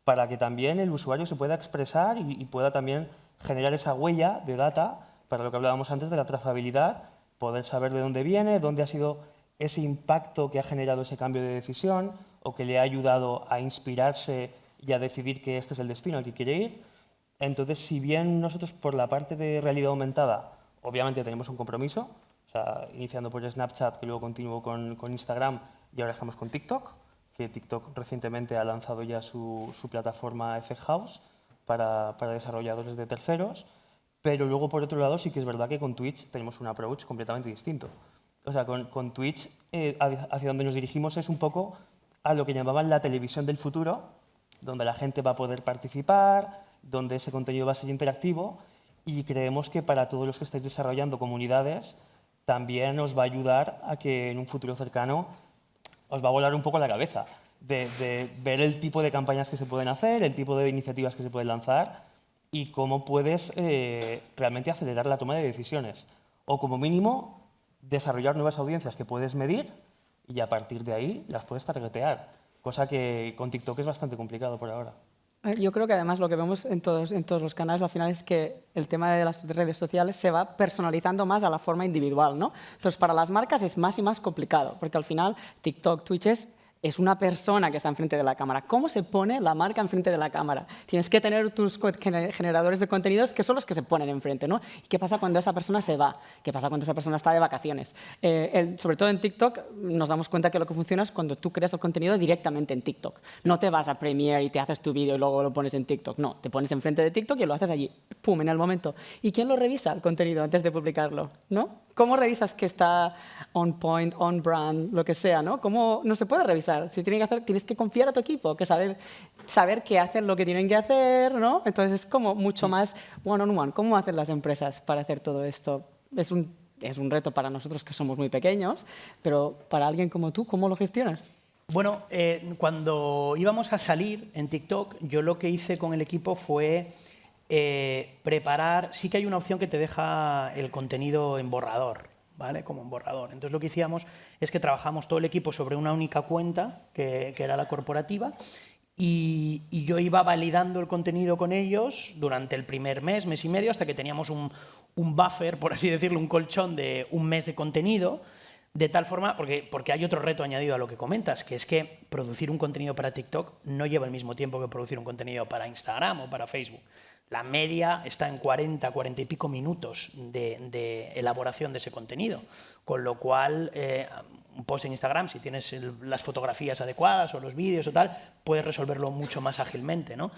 para que también el usuario se pueda expresar y pueda también generar esa huella de data, para lo que hablábamos antes de la trazabilidad, poder saber de dónde viene, dónde ha sido ese impacto que ha generado ese cambio de decisión o que le ha ayudado a inspirarse y a decidir que este es el destino al que quiere ir. Entonces, si bien nosotros por la parte de realidad aumentada, obviamente tenemos un compromiso, o sea, iniciando por Snapchat, que luego continuó con Instagram y ahora estamos con TikTok, que TikTok recientemente ha lanzado ya su plataforma Effect House para desarrolladores de terceros, pero luego por otro lado sí que es verdad que con Twitch tenemos un approach completamente distinto. O sea, con Twitch hacia donde nos dirigimos es un poco a lo que llamaban la televisión del futuro, donde la gente va a poder participar, donde ese contenido va a ser interactivo y creemos que para todos los que estáis desarrollando comunidades también os va a ayudar a que en un futuro cercano os va a volar un poco la cabeza de ver el tipo de campañas que se pueden hacer, el tipo de iniciativas que se pueden lanzar y cómo puedes realmente acelerar la toma de decisiones o como mínimo desarrollar nuevas audiencias que puedes medir y a partir de ahí las puedes targetear, cosa que con TikTok es bastante complicado por ahora. Yo creo que además lo que vemos en todos los canales al final es que el tema de las redes sociales se va personalizando más a la forma individual, ¿no? Entonces, para las marcas es más y más complicado, porque al final TikTok, Twitch es es una persona que está enfrente de la cámara. ¿Cómo se pone la marca enfrente de la cámara? Tienes que tener tus generadores de contenidos que son los que se ponen enfrente, ¿no? ¿Y qué pasa cuando esa persona se va? ¿Qué pasa cuando esa persona está de vacaciones? Sobre todo en TikTok nos damos cuenta que lo que funciona es cuando tú creas el contenido directamente en TikTok. No te vas a Premiere y te haces tu vídeo y luego lo pones en TikTok. No, te pones enfrente de TikTok y lo haces allí, pum, en el momento. ¿Y quién lo revisa el contenido antes de publicarlo? ¿No? ¿Cómo revisas que está on point, on brand, lo que sea, ¿no? ¿Cómo no se puede revisar? Si tienen que hacer, tienes que confiar a tu equipo, que saber que hacen lo que tienen que hacer, ¿no? Entonces es como mucho más one-on-one. ¿Cómo hacen las empresas para hacer todo esto? Es un reto para nosotros que somos muy pequeños, pero para alguien como tú, ¿cómo lo gestionas? Bueno, cuando íbamos a salir en TikTok, yo lo que hice con el equipo fue preparar. Sí que hay una opción que te deja el contenido en borrador, ¿vale? Como en borrador. Entonces lo que hacíamos es que trabajamos todo el equipo sobre una única cuenta, que era la corporativa, y yo iba validando el contenido con ellos durante el primer mes, mes y medio, hasta que teníamos un buffer, por así decirlo, un colchón de un mes de contenido, de tal forma, porque hay otro reto añadido a lo que comentas, que es que producir un contenido para TikTok no lleva el mismo tiempo que producir un contenido para Instagram o para Facebook. La media está en 40 y pico minutos de elaboración de ese contenido, con lo cual un post en Instagram, si tienes las fotografías adecuadas o los vídeos o tal, puedes resolverlo mucho más ágilmente, ¿no?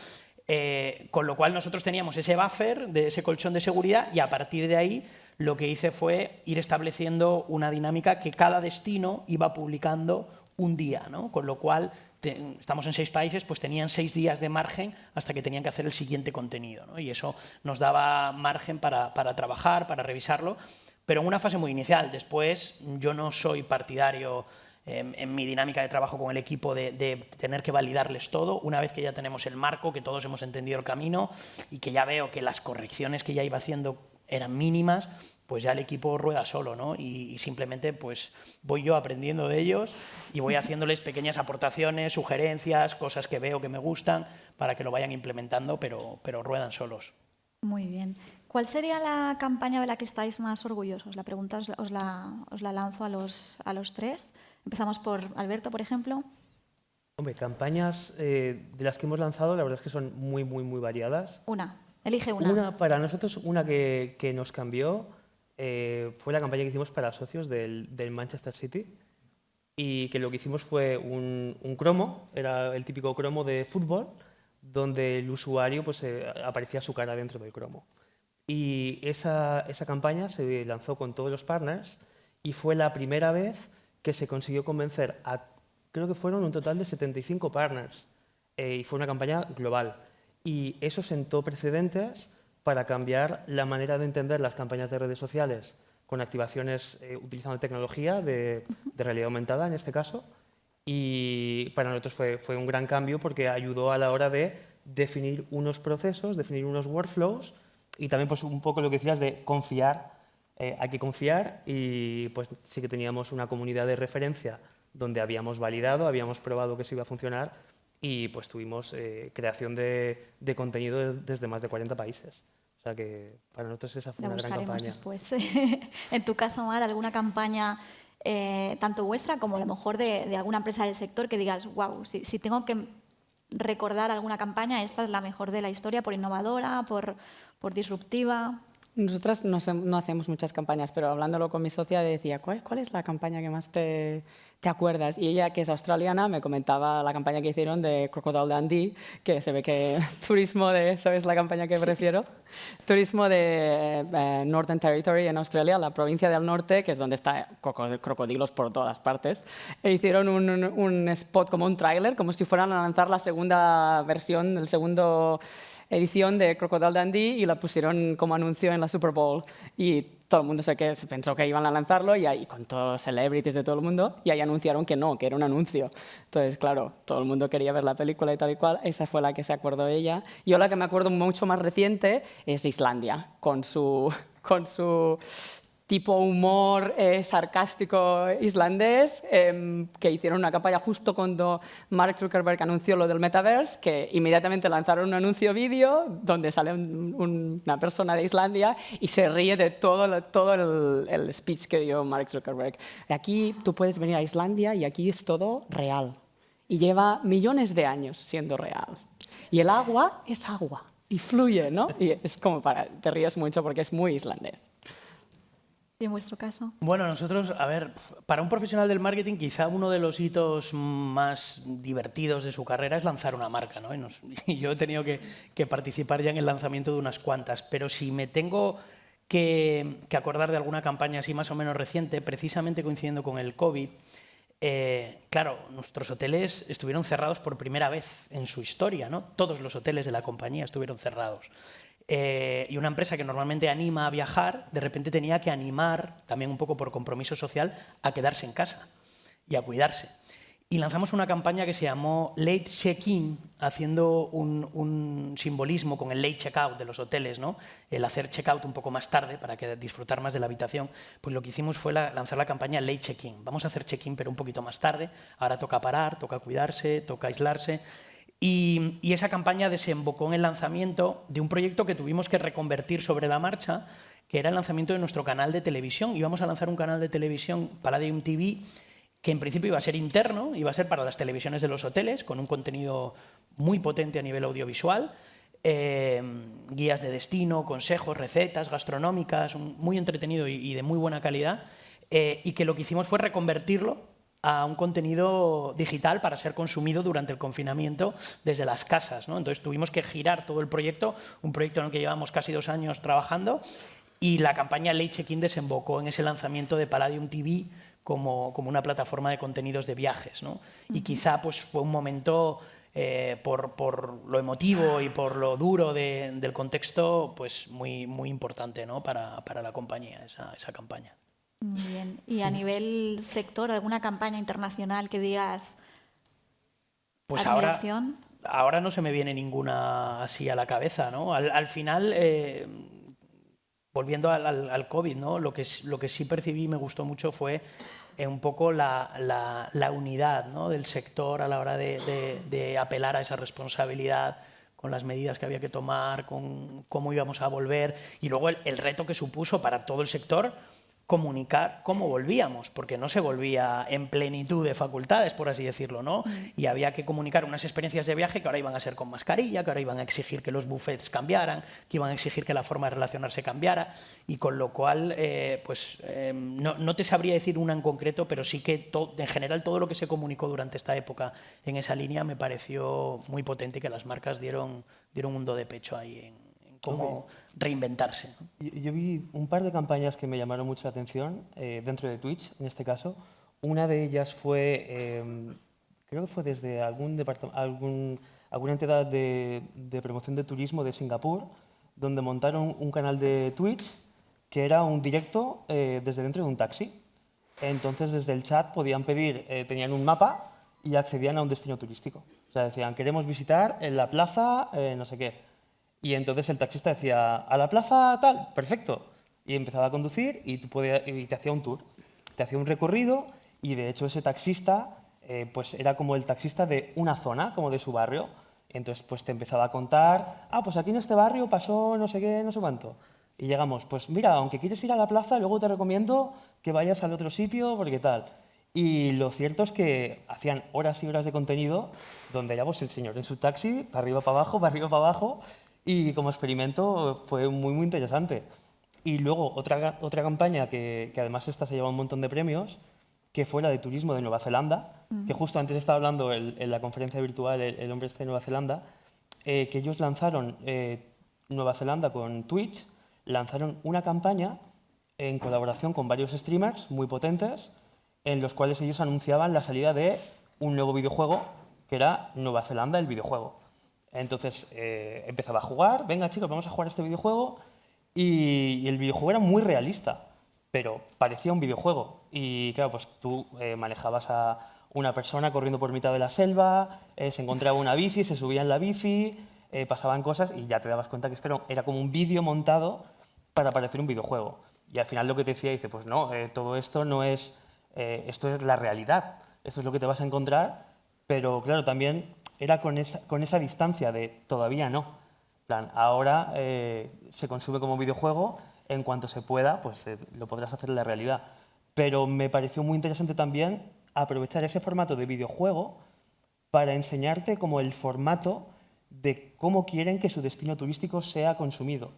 Con lo cual nosotros teníamos ese buffer, de ese colchón de seguridad, y a partir de ahí lo que hice fue ir estableciendo una dinámica que cada destino iba publicando un día, ¿no? Con lo cual estamos en 6 países, pues tenían 6 días de margen hasta que tenían que hacer el siguiente contenido, ¿no? Y eso nos daba margen para trabajar, para revisarlo, pero en una fase muy inicial. Después yo no soy partidario en mi dinámica de trabajo con el equipo de tener que validarles todo. Una vez que ya tenemos el marco, que todos hemos entendido el camino y que ya veo que las correcciones que ya iba haciendo eran mínimas, pues ya el equipo rueda solo, ¿no? Y simplemente pues voy yo aprendiendo de ellos y voy haciéndoles pequeñas aportaciones, sugerencias, cosas que veo que me gustan para que lo vayan implementando, pero ruedan solos. Muy bien. ¿Cuál sería la campaña de la que estáis más orgullosos? La pregunta os la lanzo a los 3. Empezamos por Alberto, por ejemplo. Hombre, campañas de las que hemos lanzado, la verdad es que son muy, muy, muy variadas. Elige una. Para nosotros, una que nos cambió fue la campaña que hicimos para socios del Manchester City, y que lo que hicimos fue un cromo, era el típico cromo de fútbol, donde el usuario pues, aparecía su cara dentro del cromo. Y esa campaña se lanzó con todos los partners y fue la primera vez que se consiguió convencer a, creo que fueron un total de 75 partners, y fue una campaña global. Y eso sentó precedentes para cambiar la manera de entender las campañas de redes sociales con activaciones utilizando tecnología de realidad aumentada, en este caso. Y para nosotros fue un gran cambio porque ayudó a la hora de definir unos procesos, definir unos workflows, y también pues, un poco lo que decías de confiar. Hay que confiar, y pues sí que teníamos una comunidad de referencia donde habíamos validado, habíamos probado que eso iba a funcionar, y pues tuvimos creación de contenido desde más de 40 países. O sea que para nosotros esa fue una gran campaña. Después. En tu caso, Mar, ¿alguna campaña tanto vuestra como a lo mejor de alguna empresa del sector que digas, wow, si tengo que recordar alguna campaña, esta es la mejor de la historia, por innovadora, por disruptiva? Nosotras no hacemos muchas campañas, pero hablándolo con mi socia decía, ¿cuál es la campaña que más te acuerdas? Y ella, que es australiana, me comentaba la campaña que hicieron de Crocodile Dundee, que se ve que turismo de, ¿sabes la campaña que prefiero? Turismo de Northern Territory en Australia, la provincia del norte, que es donde está crocodilos por todas partes. E hicieron un spot como un tráiler, como si fueran a lanzar la segunda versión, el segundo edición de Crocodile Dundee, y la pusieron como anuncio en la Super Bowl. Y todo el mundo se pensó que iban a lanzarlo, y ahí, con todos los celebrities de todo el mundo, y ahí anunciaron que no, que era un anuncio. Entonces, claro, todo el mundo quería ver la película y tal y cual. Esa fue la que se acordó ella. Yo la que me acuerdo mucho más reciente es Islandia, con su tipo humor sarcástico islandés, que hicieron una campaña justo cuando Mark Zuckerberg anunció lo del metaverse, que inmediatamente lanzaron un anuncio vídeo donde sale una persona de Islandia y se ríe de todo el speech que dio Mark Zuckerberg. Aquí tú puedes venir a Islandia y aquí es todo real. y lleva millones de años siendo real. Y el agua es agua y fluye, ¿no? Y es como te ríes mucho porque es muy islandés. ¿Y en vuestro caso? Bueno, nosotros, a ver, para un profesional del marketing quizá uno de los hitos más divertidos de su carrera es lanzar una marca, ¿no? Y yo he tenido que participar ya en el lanzamiento de unas cuantas, pero si me tengo que acordar de alguna campaña así más o menos reciente, precisamente coincidiendo con el COVID, claro, nuestros hoteles estuvieron cerrados por primera vez en su historia, ¿no? Todos los hoteles de la compañía estuvieron cerrados. Y una empresa que normalmente anima a viajar, de repente tenía que animar, también un poco por compromiso social, a quedarse en casa y a cuidarse. Y lanzamos una campaña que se llamó Late Check-in, haciendo un simbolismo con el late check-out de los hoteles, ¿no? El hacer check-out un poco más tarde para disfrutar más de la habitación. Pues lo que hicimos fue lanzar la campaña Late Check-in. Vamos a hacer check-in pero un poquito más tarde. Ahora toca parar, toca cuidarse, toca aislarse. Y esa campaña desembocó en el lanzamiento de un proyecto que tuvimos que reconvertir sobre la marcha, que era el lanzamiento de nuestro canal de televisión. Íbamos a lanzar un canal de televisión, Palladium TV, que en principio iba a ser interno, iba a ser para las televisiones de los hoteles, con un contenido muy potente a nivel audiovisual, guías de destino, consejos, recetas gastronómicas, muy entretenido y de muy buena calidad, y que lo que hicimos fue reconvertirlo a un contenido digital para ser consumido durante el confinamiento desde las casas, ¿no? Entonces tuvimos que girar todo el proyecto, un proyecto en el que llevamos casi 2 años trabajando, y la campaña Late Check-in desembocó en ese lanzamiento de Palladium TV como una plataforma de contenidos de viajes, ¿no? Y quizá pues, fue un momento, por lo emotivo y por lo duro del contexto, pues muy, muy importante, ¿no? para la compañía, esa campaña. Muy bien. ¿Y a nivel sector, alguna campaña internacional que digas pues admiración? Ahora no se me viene ninguna así a la cabeza, ¿no? Al final, volviendo al COVID, ¿no? Lo que sí percibí y me gustó mucho fue un poco la unidad, ¿no? Del sector a la hora de apelar a esa responsabilidad, con las medidas que había que tomar, con cómo íbamos a volver, y luego el reto que supuso para todo el sector comunicar cómo volvíamos, porque no se volvía en plenitud de facultades, por así decirlo, ¿no? Y había que comunicar unas experiencias de viaje que ahora iban a ser con mascarilla, que ahora iban a exigir que los buffets cambiaran, que iban a exigir que la forma de relacionarse cambiara, y con lo cual, no te sabría decir una en concreto, pero sí que en general todo lo que se comunicó durante esta época en esa línea me pareció muy potente, y que las marcas dieron un do de pecho ahí en cómo reinventarse, ¿no? Yo vi un par de campañas que me llamaron mucho la atención dentro de Twitch, en este caso. Una de ellas fue, creo que fue desde alguna entidad de promoción de turismo de Singapur, donde montaron un canal de Twitch que era un directo desde dentro de un taxi. Entonces, desde el chat podían pedir, tenían un mapa y accedían a un destino turístico. O sea, decían, queremos visitar en la plaza, no sé qué. Y entonces el taxista decía, a la plaza tal, perfecto. Y empezaba a conducir y te hacía un tour, te hacía un recorrido, y de hecho ese taxista pues era como el taxista de una zona, como de su barrio. Entonces pues te empezaba a contar, pues aquí en este barrio pasó no sé qué, no sé cuánto. Y llegamos, pues mira, aunque quieres ir a la plaza, luego te recomiendo que vayas al otro sitio porque tal. Y lo cierto es que hacían horas y horas de contenido donde ya pues el señor en su taxi, para arriba, para abajo, para arriba, para abajo. Y como experimento fue muy, muy interesante. Y luego otra campaña que además esta se lleva un montón de premios, que fue la de turismo de Nueva Zelanda, que justo antes estaba hablando en la conferencia virtual el hombre este de Nueva Zelanda, que ellos lanzaron, Nueva Zelanda con Twitch, lanzaron una campaña en colaboración con varios streamers muy potentes, en los cuales ellos anunciaban la salida de un nuevo videojuego, que era Nueva Zelanda, el videojuego. Entonces empezaba a jugar, venga chicos, vamos a jugar este videojuego, y el videojuego era muy realista, pero parecía un videojuego. Y claro, pues tú manejabas a una persona corriendo por mitad de la selva, se encontraba una bici, se subía en la bici, pasaban cosas y ya te dabas cuenta que esto era como un vídeo montado para parecer un videojuego. Y al final lo que te decía, dice, pues no, todo esto no es, esto es la realidad, esto es lo que te vas a encontrar, pero claro, también era con esa distancia de todavía no. Plan, ahora se consume como videojuego, en cuanto se pueda, pues lo podrás hacer en la realidad. Pero me pareció muy interesante también aprovechar ese formato de videojuego para enseñarte como el formato de cómo quieren que su destino turístico sea consumido.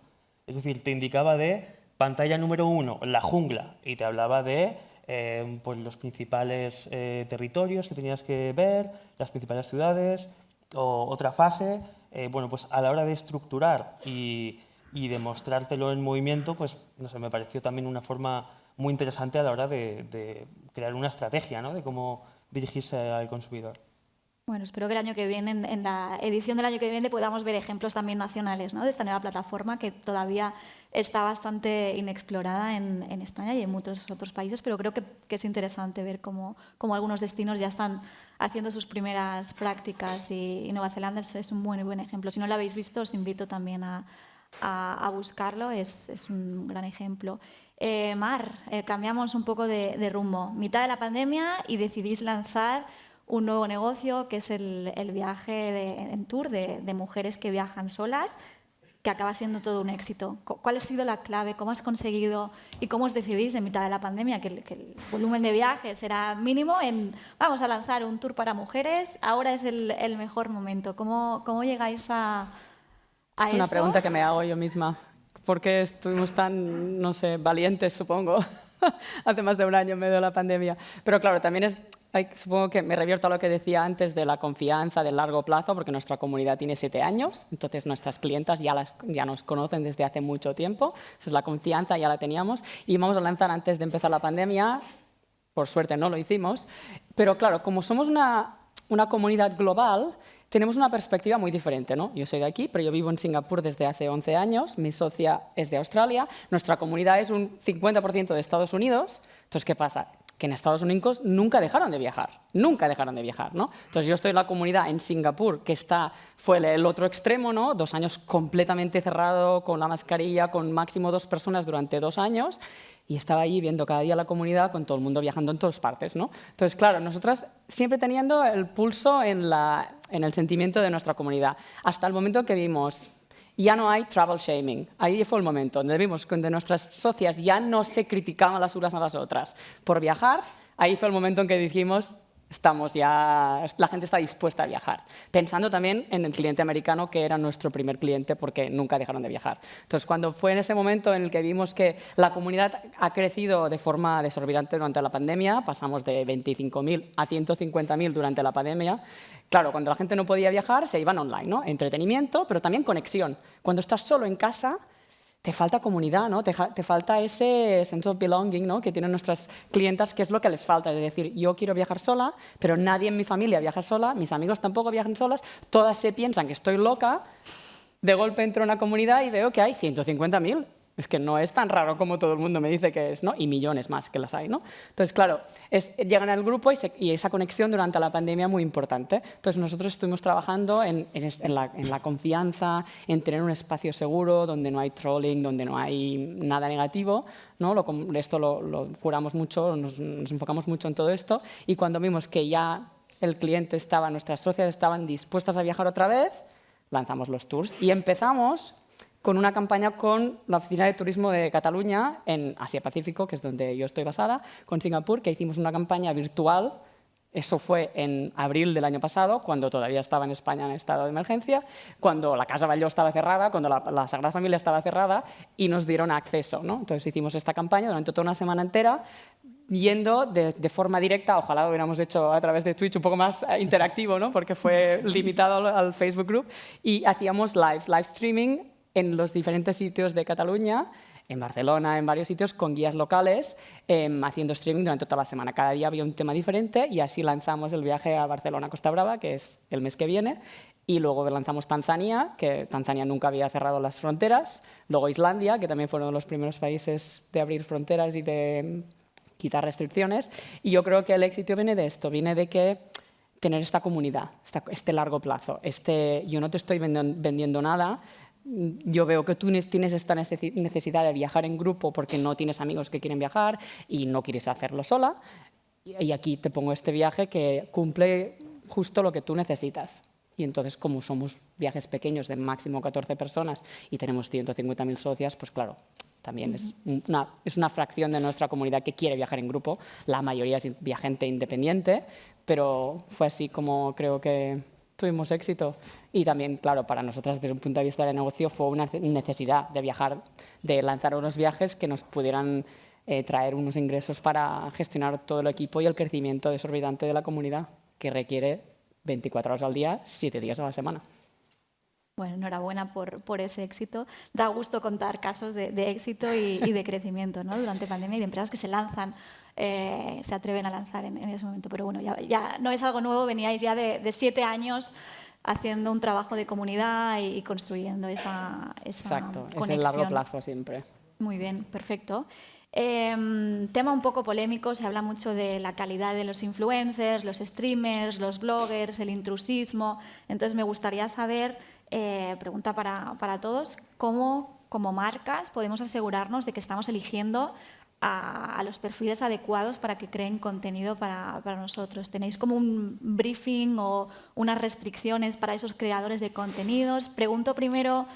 Es decir, te indicaba de pantalla número 1, la jungla, y te hablaba de pues los principales territorios que tenías que ver, las principales ciudades, o otra fase, bueno, pues a la hora de estructurar y de mostrártelo en movimiento, pues no sé, me pareció también una forma muy interesante a la hora de crear una estrategia, ¿no?, de cómo dirigirse al consumidor. Bueno, espero que el año que viene, en la edición del año que viene, podamos ver ejemplos también nacionales, ¿no?, de esta nueva plataforma que todavía está bastante inexplorada en España y en muchos otros países, pero creo que es interesante ver cómo algunos destinos ya están haciendo sus primeras prácticas y Nueva Zelanda es un buen ejemplo. Si no lo habéis visto, os invito también a buscarlo, es un gran ejemplo. Mar, cambiamos un poco de rumbo. Mitad de la pandemia y decidís lanzar un nuevo negocio que es el viaje en tour de mujeres que viajan solas, que acaba siendo todo un éxito. ¿Cuál ha sido la clave? ¿Cómo has conseguido y cómo os decidís en mitad de la pandemia que el volumen de viajes era mínimo vamos a lanzar un tour para mujeres, ahora es el mejor momento? ¿Cómo llegáis a eso? Es una pregunta que me hago yo misma. ¿Por qué estuvimos tan, no sé, valientes, supongo, hace más de un año en medio de la pandemia? Pero claro, también supongo que me revierto a lo que decía antes de la confianza del largo plazo, porque nuestra comunidad tiene 7 años, entonces nuestras clientas ya nos conocen desde hace mucho tiempo, entonces la confianza ya la teníamos y vamos a lanzar antes de empezar la pandemia, por suerte no lo hicimos, pero claro, como somos una comunidad global, tenemos una perspectiva muy diferente, ¿no? Yo soy de aquí, pero yo vivo en Singapur desde hace 11 años, mi socia es de Australia, nuestra comunidad es un 50% de Estados Unidos, entonces, ¿qué pasa? Que en Estados Unidos nunca dejaron de viajar, ¿no? Entonces yo estoy en la comunidad en Singapur, que fue el otro extremo, ¿no? 2 años completamente cerrado, con la mascarilla, con máximo 2 personas durante 2 años, y estaba allí viendo cada día la comunidad con todo el mundo viajando en todas partes, ¿no? Entonces, claro, nosotras siempre teniendo el pulso en el sentimiento de nuestra comunidad, hasta el momento que vimos ya no hay travel shaming. Ahí fue el momento donde vimos que nuestras socias ya no se criticaban las unas a las otras por viajar. Ahí fue el momento en que dijimos, la gente está dispuesta a viajar. Pensando también en el cliente americano, que era nuestro primer cliente, porque nunca dejaron de viajar. Entonces, cuando fue en ese momento en el que vimos que la comunidad ha crecido de forma desorbitante durante la pandemia, pasamos de 25.000 a 150.000 durante la pandemia. Claro, cuando la gente no podía viajar, se iban online, ¿no? Entretenimiento, pero también conexión. Cuando estás solo en casa, te falta comunidad, ¿no? Te falta ese sense of belonging, ¿no?, que tienen nuestras clientas, que es lo que les falta. Es decir, yo quiero viajar sola, pero nadie en mi familia viaja sola, mis amigos tampoco viajan solas, todas se piensan que estoy loca. De golpe entro en una comunidad y veo que hay 150.000. Es que no es tan raro como todo el mundo me dice que es, ¿no? Y millones más que las hay, ¿no? Entonces, claro, llegan al grupo y esa conexión durante la pandemia muy importante. Entonces, nosotros estuvimos trabajando en la confianza, en tener un espacio seguro, donde no hay trolling, donde no hay nada negativo, ¿no? Esto lo curamos mucho, nos enfocamos mucho en todo esto. Y cuando vimos que ya el cliente nuestras socias estaban dispuestas a viajar otra vez, lanzamos los tours y empezamos con una campaña con la Oficina de Turismo de Cataluña en Asia-Pacífico, que es donde yo estoy basada, con Singapur, que hicimos una campaña virtual. Eso fue en abril del año pasado, cuando todavía estaba en España en estado de emergencia, cuando la Casa Batlló estaba cerrada, cuando la Sagrada Familia estaba cerrada, y nos dieron acceso, ¿no? Entonces hicimos esta campaña durante toda una semana entera, yendo de forma directa, ojalá lo hubiéramos hecho a través de Twitch un poco más interactivo, ¿no?, porque fue limitado al Facebook Group, y hacíamos live streaming en los diferentes sitios de Cataluña, en Barcelona, en varios sitios, con guías locales, haciendo streaming durante toda la semana. Cada día había un tema diferente y así lanzamos el viaje a Barcelona-Costa Brava, que es el mes que viene, y luego lanzamos Tanzania, que Tanzania nunca había cerrado las fronteras, luego Islandia, que también fueron los primeros países de abrir fronteras y de quitar restricciones, y yo creo que el éxito viene de esto, viene de que tener esta comunidad, este largo plazo, yo no te estoy vendiendo nada. Yo veo que tú tienes esta necesidad de viajar en grupo porque no tienes amigos que quieren viajar y no quieres hacerlo sola. Y aquí te pongo este viaje que cumple justo lo que tú necesitas. Y entonces, como somos viajes pequeños de máximo 14 personas y tenemos 150.000 socias, pues claro, también es una fracción de nuestra comunidad que quiere viajar en grupo. La mayoría es viajante independiente, pero fue así como creo que tuvimos éxito. Y también, claro, para nosotras desde un punto de vista de negocio fue una necesidad de viajar, de lanzar unos viajes que nos pudieran traer unos ingresos para gestionar todo el equipo y el crecimiento desorbitante de la comunidad, que requiere 24 horas al día, 7 días a la semana. Bueno, enhorabuena por ese éxito. Da gusto contar casos de éxito y de crecimiento, ¿no? Durante pandemia y de empresas que se lanzan, se atreven a lanzar en ese momento. Pero bueno, ya no es algo nuevo, veníais ya de 7 años haciendo un trabajo de comunidad y construyendo esa Exacto, conexión. es el largo plazo siempre. Muy bien, perfecto. Tema un poco polémico, se habla mucho de la calidad de los influencers, los streamers, los bloggers, el intrusismo. Entonces me gustaría saber, pregunta para todos, ¿cómo como marcas podemos asegurarnos de que estamos eligiendo a los perfiles adecuados para que creen contenido para nosotros? ¿Tenéis como un briefing o unas restricciones para esos creadores de contenidos? Pregunto primero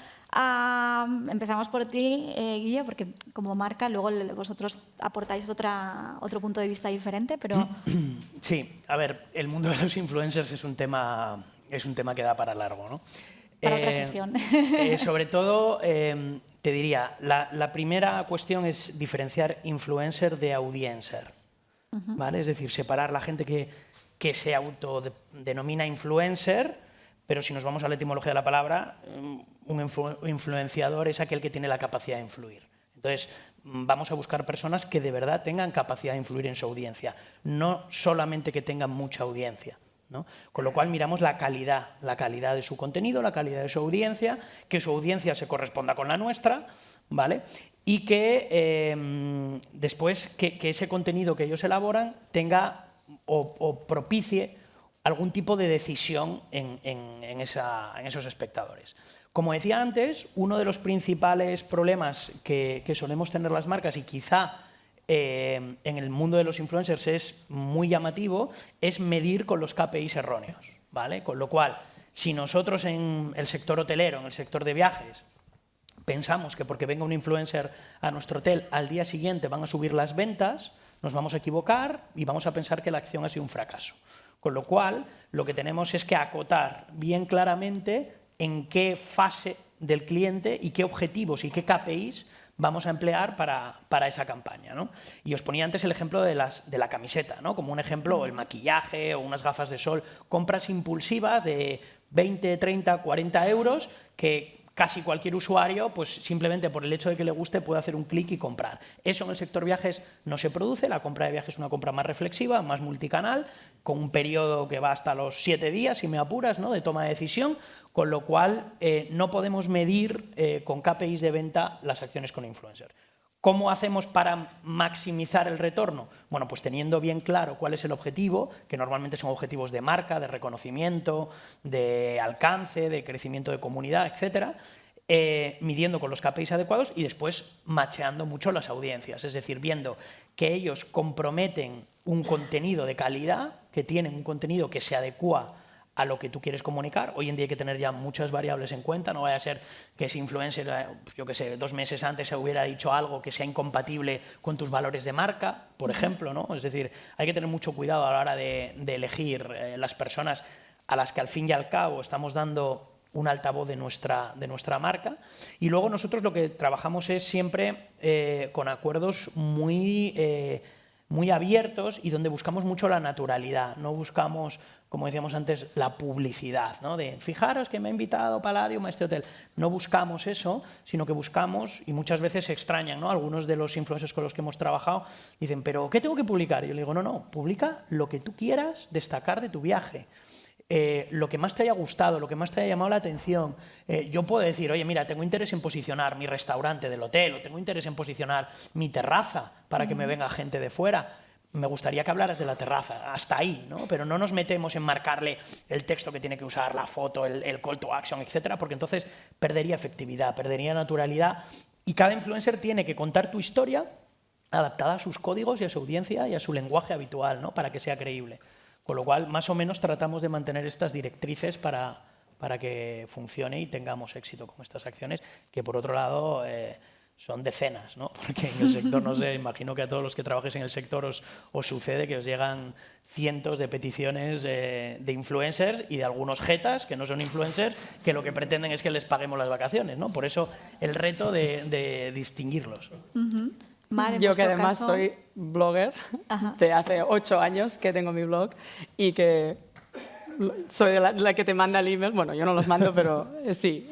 empezamos por ti, Guille, porque como marca luego vosotros aportáis otro punto de vista diferente, pero... Sí, a ver, el mundo de los influencers es un tema que da para largo, ¿no? Para otra sesión. Sobre todo, te diría, la primera cuestión es diferenciar influencer de audiencer, ¿vale? Es decir, separar la gente que se autodenomina influencer, pero si nos vamos a la etimología de la palabra, un influenciador es aquel que tiene la capacidad de influir. Entonces, vamos a buscar personas que de verdad tengan capacidad de influir en su audiencia, no solamente que tengan mucha audiencia, ¿no? Con lo cual miramos la calidad de su contenido, la calidad de su audiencia, que su audiencia se corresponda con la nuestra, ¿vale? Y que después que ese contenido que ellos elaboran tenga o propicie algún tipo de decisión en esos espectadores. Como decía antes, uno de los principales problemas que solemos tener las marcas y quizá en el mundo de los influencers es muy llamativo, es medir con los KPIs erróneos, ¿vale? Con lo cual, si nosotros en el sector hotelero, en el sector de viajes, pensamos que porque venga un influencer a nuestro hotel al día siguiente van a subir las ventas, nos vamos a equivocar y vamos a pensar que la acción ha sido un fracaso. Con lo cual, lo que tenemos es que acotar bien claramente en qué fase del cliente y qué objetivos y qué KPIs vamos a emplear para esa campaña, ¿no? Y os ponía antes el ejemplo de la camiseta, ¿no? Como un ejemplo, el maquillaje o unas gafas de sol, compras impulsivas de 20, 30, 40 euros que casi cualquier usuario, pues simplemente por el hecho de que le guste, puede hacer un clic y comprar. Eso en el sector viajes no se produce, la compra de viajes es una compra más reflexiva, más multicanal, con un periodo que va hasta los 7 días, si me apuras, ¿no? De toma de decisión, con lo cual no podemos medir con KPIs de venta las acciones con influencers. ¿Cómo hacemos para maximizar el retorno? Bueno, pues teniendo bien claro cuál es el objetivo, que normalmente son objetivos de marca, de reconocimiento, de alcance, de crecimiento de comunidad, etcétera, midiendo con los KPIs adecuados y después macheando mucho las audiencias, es decir, viendo que ellos comprometen un contenido de calidad, que tienen un contenido que se adecúa a lo que tú quieres comunicar. Hoy en día hay que tener ya muchas variables en cuenta, no vaya a ser que ese influencer, yo qué sé, 2 meses antes se hubiera dicho algo que sea incompatible con tus valores de marca, por ejemplo, ¿no? Es decir, hay que tener mucho cuidado a la hora de elegir las personas a las que al fin y al cabo estamos dando un altavoz de nuestra marca. Y luego nosotros lo que trabajamos es siempre con acuerdos muy abiertos y donde buscamos mucho la naturalidad, no buscamos, como decíamos antes, la publicidad, ¿no? De fijaros que me ha invitado Palladium a este hotel. No buscamos eso, sino que buscamos, y muchas veces se extrañan, ¿no? Algunos de los influencers con los que hemos trabajado dicen, ¿pero qué tengo que publicar? Y yo le digo, no, publica lo que tú quieras destacar de tu viaje. Lo que más te haya gustado, lo que más te haya llamado la atención. Yo puedo decir, oye, mira, tengo interés en posicionar mi restaurante del hotel o tengo interés en posicionar mi terraza para que me venga gente de fuera. Me gustaría que hablaras de la terraza, hasta ahí, ¿no? Pero no nos metemos en marcarle el texto que tiene que usar, la foto, el call to action, etcétera, porque entonces perdería efectividad, perdería naturalidad y cada influencer tiene que contar tu historia adaptada a sus códigos y a su audiencia y a su lenguaje habitual, ¿no? Para que sea creíble. Con lo cual, más o menos, tratamos de mantener estas directrices para que funcione y tengamos éxito con estas acciones, que por otro lado son decenas, ¿no? Porque en el sector, no sé, imagino que a todos los que trabajéis en el sector os sucede que os llegan cientos de peticiones de influencers y de algunos jetas que no son influencers, que lo que pretenden es que les paguemos las vacaciones, ¿no? Por eso el reto de distinguirlos. Mar, en Yo que vuestro además caso- soy blogger de hace 8 años que tengo mi blog y que soy de la que te manda el email. Bueno, yo no los mando, pero sí,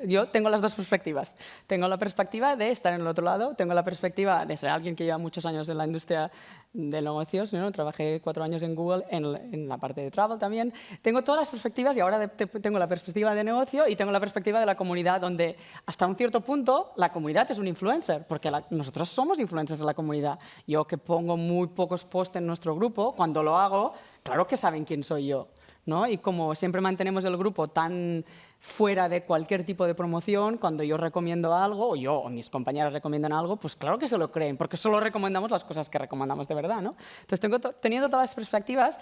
yo tengo las dos perspectivas. Tengo la perspectiva de estar en el otro lado, tengo la perspectiva de ser alguien que lleva muchos años en la industria de negocios, ¿no? Trabajé 4 años en Google en la parte de travel también. Tengo todas las perspectivas y ahora tengo la perspectiva de negocio y tengo la perspectiva de la comunidad, donde hasta un cierto punto la comunidad es un influencer, porque nosotros somos influencers de la comunidad. Yo que pongo muy pocos posts en nuestro grupo, cuando lo hago, claro que saben quién soy yo, ¿no? Y como siempre mantenemos el grupo tan fuera de cualquier tipo de promoción, cuando yo recomiendo algo, o yo o mis compañeras recomiendan algo, pues claro que se lo creen, porque solo recomendamos las cosas que recomendamos de verdad, ¿no? Entonces, teniendo todas las perspectivas,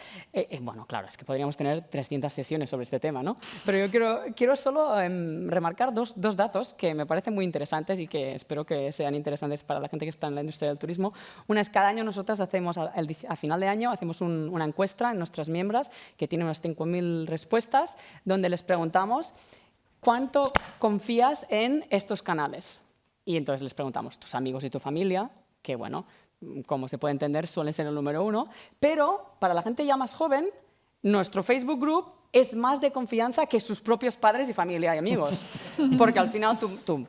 bueno, claro, es que podríamos tener 300 sesiones sobre este tema, ¿no? Pero yo quiero solo remarcar dos datos que me parecen muy interesantes y que espero que sean interesantes para la gente que está en la industria del turismo. Una es, cada año nosotras hacemos, a final de año, hacemos una encuesta en nuestras miembros que tiene unas 5.000 respuestas, donde les preguntamos ¿cuánto confías en estos canales? Y entonces les preguntamos, tus amigos y tu familia, que bueno, como se puede entender, suelen ser el número 1, pero para la gente ya más joven, nuestro Facebook Group es más de confianza que sus propios padres y familia y amigos. Porque al final tus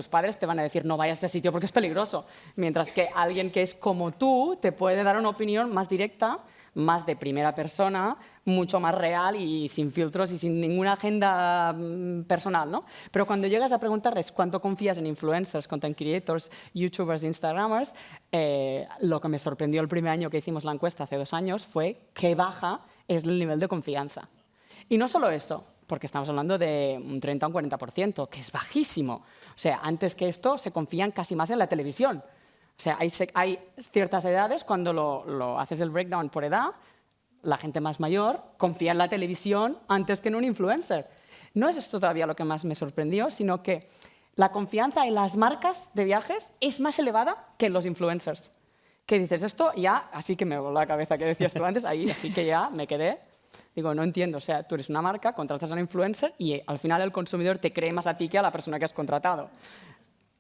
padres te van a decir no vayas a este sitio porque es peligroso. Mientras que alguien que es como tú te puede dar una opinión más directa, más de primera persona, mucho más real y sin filtros y sin ninguna agenda personal, ¿no? Pero cuando llegas a preguntarles cuánto confías en influencers, content creators, youtubers, instagramers, lo que me sorprendió el primer año que hicimos la encuesta hace 2 años fue qué baja es el nivel de confianza. Y no solo eso, porque estamos hablando de un 30 o un 40%, que es bajísimo. O sea, antes que esto se confían casi más en la televisión. O sea, hay ciertas edades, cuando lo haces el breakdown por edad, la gente más mayor confía en la televisión antes que en un influencer. No es esto todavía lo que más me sorprendió, sino que la confianza en las marcas de viajes es más elevada que en los influencers. Que dices, esto ya, así que me voló la cabeza que decías tú antes, ahí, así que ya me quedé. Digo, no entiendo, o sea, tú eres una marca, contratas a un influencer y al final el consumidor te cree más a ti que a la persona que has contratado.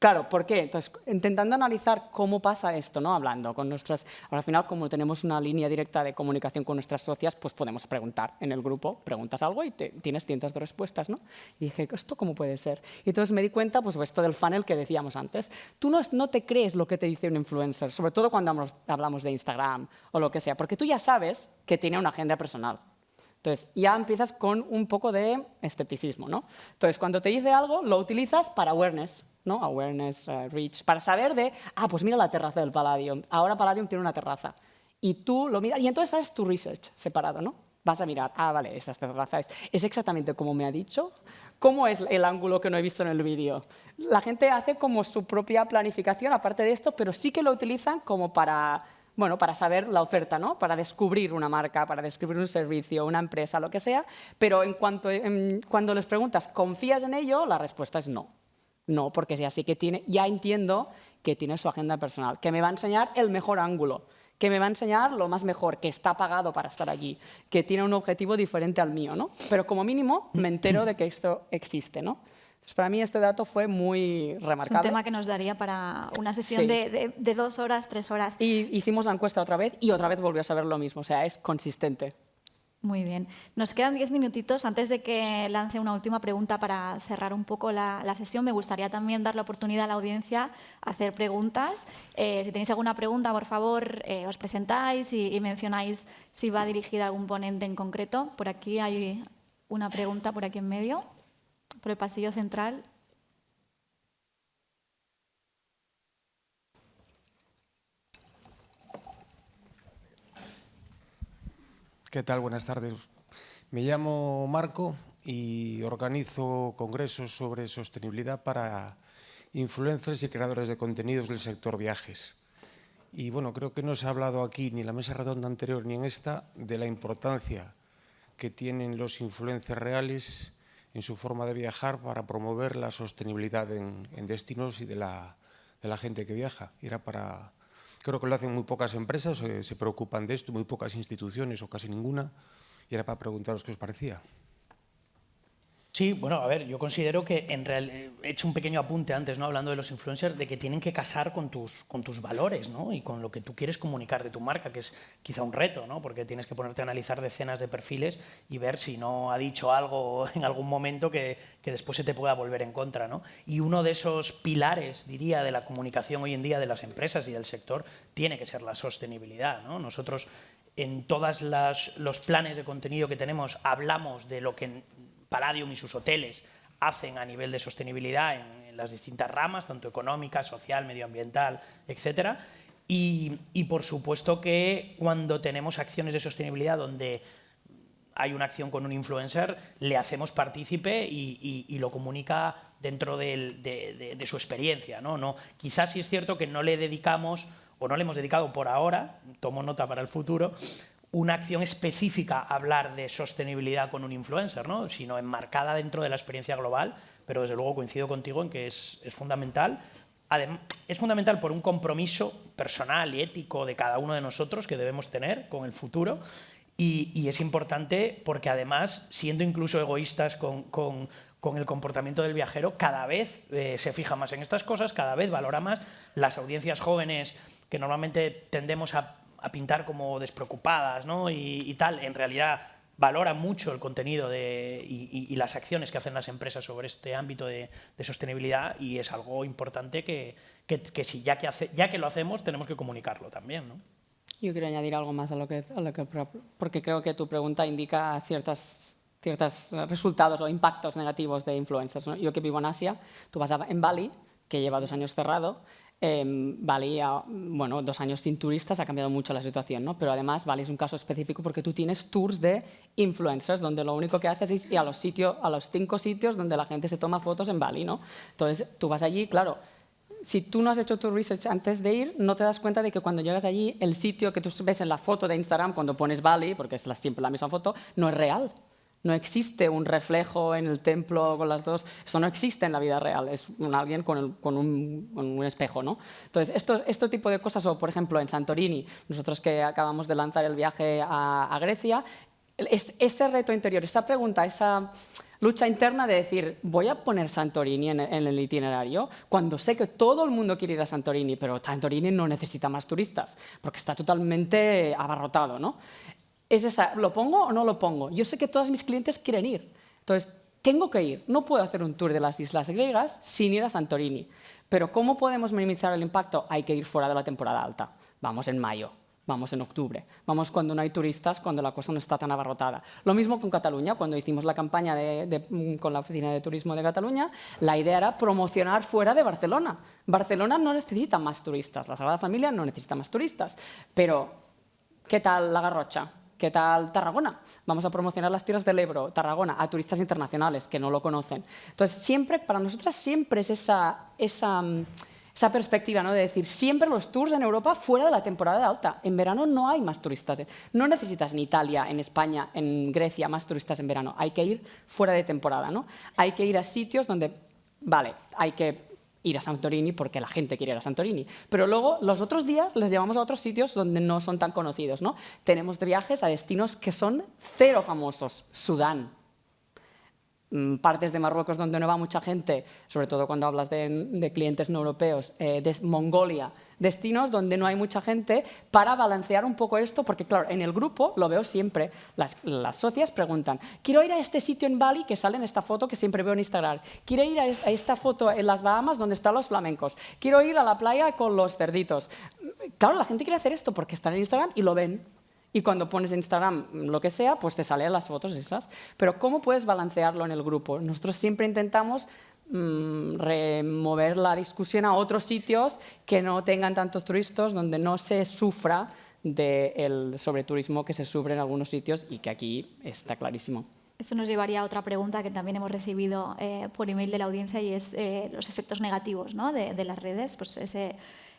Claro, ¿por qué? Entonces, intentando analizar cómo pasa esto, ¿no? Hablando con nuestras... Al final, como tenemos una línea directa de comunicación con nuestras socias, pues podemos preguntar en el grupo, preguntas algo y tienes cientos de respuestas, ¿no? Y dije, ¿esto cómo puede ser? Y entonces me di cuenta, pues esto del funnel que decíamos antes. Tú no te crees lo que te dice un influencer, sobre todo cuando hablamos de Instagram o lo que sea, porque tú ya sabes que tiene una agenda personal. Entonces, ya empiezas con un poco de escepticismo, ¿no? Entonces, cuando te dice algo, lo utilizas para awareness, ¿no? Awareness, reach, para saber de, pues mira la terraza del Palladium, ahora Palladium tiene una terraza. Y tú lo miras, y entonces haces tu research separado, ¿no? Vas a mirar, vale, esa terraza es exactamente como me ha dicho, ¿cómo es el ángulo que no he visto en el vídeo? La gente hace como su propia planificación, aparte de esto, pero sí que lo utilizan como para saber la oferta, ¿no? Para descubrir una marca, para descubrir un servicio, una empresa, lo que sea, pero cuando les preguntas, ¿confías en ello? La respuesta es no. No, porque ya entiendo que tiene su agenda personal, que me va a enseñar el mejor ángulo, que me va a enseñar lo más mejor, que está pagado para estar allí, que tiene un objetivo diferente al mío, ¿no? Pero como mínimo me entero de que esto existe, ¿no? Entonces, para mí este dato fue muy remarcable. Es un tema que nos daría para una sesión Sí. de 2 horas, 3 horas. Y hicimos la encuesta otra vez y otra vez volvió a saber lo mismo, o sea, es consistente. Muy bien. Nos quedan 10 minutitos. Antes de que lance una última pregunta para cerrar un poco la sesión, me gustaría también dar la oportunidad a la audiencia a hacer preguntas. Si tenéis alguna pregunta, por favor, os presentáis y mencionáis si va dirigida a algún ponente en concreto. Por aquí hay una pregunta, por aquí en medio, por el pasillo central. ¿Qué tal? Buenas tardes. Me llamo Marco y organizo congresos sobre sostenibilidad para influencers y creadores de contenidos del sector viajes. Y bueno, creo que no se ha hablado aquí, ni en la mesa redonda anterior ni en esta, de la importancia que tienen los influencers reales en su forma de viajar para promover la sostenibilidad en destinos y de la de la gente que viaja. Y era para... Creo que lo hacen muy pocas empresas, se preocupan de esto, muy pocas instituciones o casi ninguna, y era para preguntaros qué os parecía. Sí, bueno, a ver, yo considero que he hecho un pequeño apunte antes, ¿no? Hablando de los influencers, de que tienen que casar con tus valores, ¿no? Y con lo que tú quieres comunicar de tu marca, que es quizá un reto, ¿no? Porque tienes que ponerte a analizar decenas de perfiles y ver si no ha dicho algo en algún momento que después se te pueda volver en contra, ¿no? Y uno de esos pilares, diría, de la comunicación hoy en día de las empresas y del sector tiene que ser la sostenibilidad, ¿no? Nosotros en todos los planes de contenido que tenemos hablamos de lo que Palladium y sus hoteles hacen a nivel de sostenibilidad en las distintas ramas, tanto económica, social, medioambiental, etcétera. Y por supuesto que cuando tenemos acciones de sostenibilidad donde hay una acción con un influencer, le hacemos partícipe y lo comunica dentro de su experiencia, ¿no? Quizás sí es cierto que no le dedicamos o no le hemos dedicado por ahora, tomo nota para el futuro, una acción específica a hablar de sostenibilidad con un influencer, ¿no? Sino enmarcada dentro de la experiencia global, pero desde luego coincido contigo en que es fundamental. Es fundamental por un compromiso personal y ético de cada uno de nosotros que debemos tener con el futuro y es importante porque además, siendo incluso egoístas con el comportamiento del viajero, cada vez se fija más en estas cosas, cada vez valora más. Las audiencias jóvenes que normalmente tendemos a pintar como despreocupadas, ¿no? y tal, en realidad valoran mucho el contenido y las acciones que hacen las empresas sobre este ámbito de sostenibilidad y es algo importante que si ya que lo hacemos tenemos que comunicarlo también, ¿no? Yo quiero añadir algo más a lo que porque creo que tu pregunta indica ciertos resultados o impactos negativos de influencers, ¿no? Yo que vivo en Asia, tú vas en Bali, que lleva 2 años cerrado. Bali, bueno, 2 años sin turistas ha cambiado mucho la situación, ¿no? Pero además Bali es un caso específico porque tú tienes tours de influencers donde lo único que haces es ir a los 5 sitios donde la gente se toma fotos en Bali, ¿no? Entonces tú vas allí, claro, si tú no has hecho tu research antes de ir, no te das cuenta de que cuando llegas allí el sitio que tú ves en la foto de Instagram cuando pones Bali, porque es siempre la misma foto, no es real. No existe un reflejo en el templo con las dos. Eso no existe en la vida real. Es alguien con un espejo, ¿no? Entonces, este tipo de cosas, o por ejemplo en Santorini, nosotros que acabamos de lanzar el viaje a Grecia, ese reto interior, esa pregunta, esa lucha interna de decir, voy a poner Santorini en el itinerario cuando sé que todo el mundo quiere ir a Santorini, pero Santorini no necesita más turistas porque está totalmente abarrotado, ¿no? Es esa, ¿lo pongo o no lo pongo? Yo sé que todos mis clientes quieren ir, entonces tengo que ir. No puedo hacer un tour de las islas griegas sin ir a Santorini. Pero ¿cómo podemos minimizar el impacto? Hay que ir fuera de la temporada alta. Vamos en mayo, vamos en octubre, vamos cuando no hay turistas, cuando la cosa no está tan abarrotada. Lo mismo con Cataluña, cuando hicimos la campaña con la Oficina de Turismo de Cataluña, la idea era promocionar fuera de Barcelona. Barcelona no necesita más turistas, la Sagrada Familia no necesita más turistas. Pero, ¿qué tal la Garrocha? ¿Qué tal Tarragona? Vamos a promocionar las tierras del Ebro, Tarragona, a turistas internacionales que no lo conocen. Entonces, siempre, para nosotras siempre es esa perspectiva, ¿no? De decir, siempre los tours en Europa fuera de la temporada alta. En verano no hay más turistas. No necesitas en Italia, en España, en Grecia más turistas en verano. Hay que ir fuera de temporada, ¿no? Hay que ir a sitios donde, vale, hay que ir a Santorini porque la gente quiere ir a Santorini. Pero luego, los otros días, les llevamos a otros sitios donde no son tan conocidos, ¿no? Tenemos viajes a destinos que son cero famosos. Sudán. Partes de Marruecos donde no va mucha gente, sobre todo cuando hablas de clientes no europeos, de Mongolia, destinos donde no hay mucha gente, para balancear un poco esto, porque claro, en el grupo lo veo siempre, las socias preguntan, quiero ir a este sitio en Bali que sale en esta foto que siempre veo en Instagram, quiero ir a esta foto en las Bahamas donde están los flamencos, quiero ir a la playa con los cerditos. Claro, la gente quiere hacer esto porque están en Instagram y lo ven. Y cuando pones en Instagram lo que sea, pues te salen las fotos esas. Pero ¿cómo puedes balancearlo en el grupo? Nosotros siempre intentamos remover la discusión a otros sitios que no tengan tantos turistas, donde no se sufra del sobreturismo que se sufre en algunos sitios y que aquí está clarísimo. Eso nos llevaría a otra pregunta que también hemos recibido por email de la audiencia y es los efectos negativos, ¿no? de las redes. Pues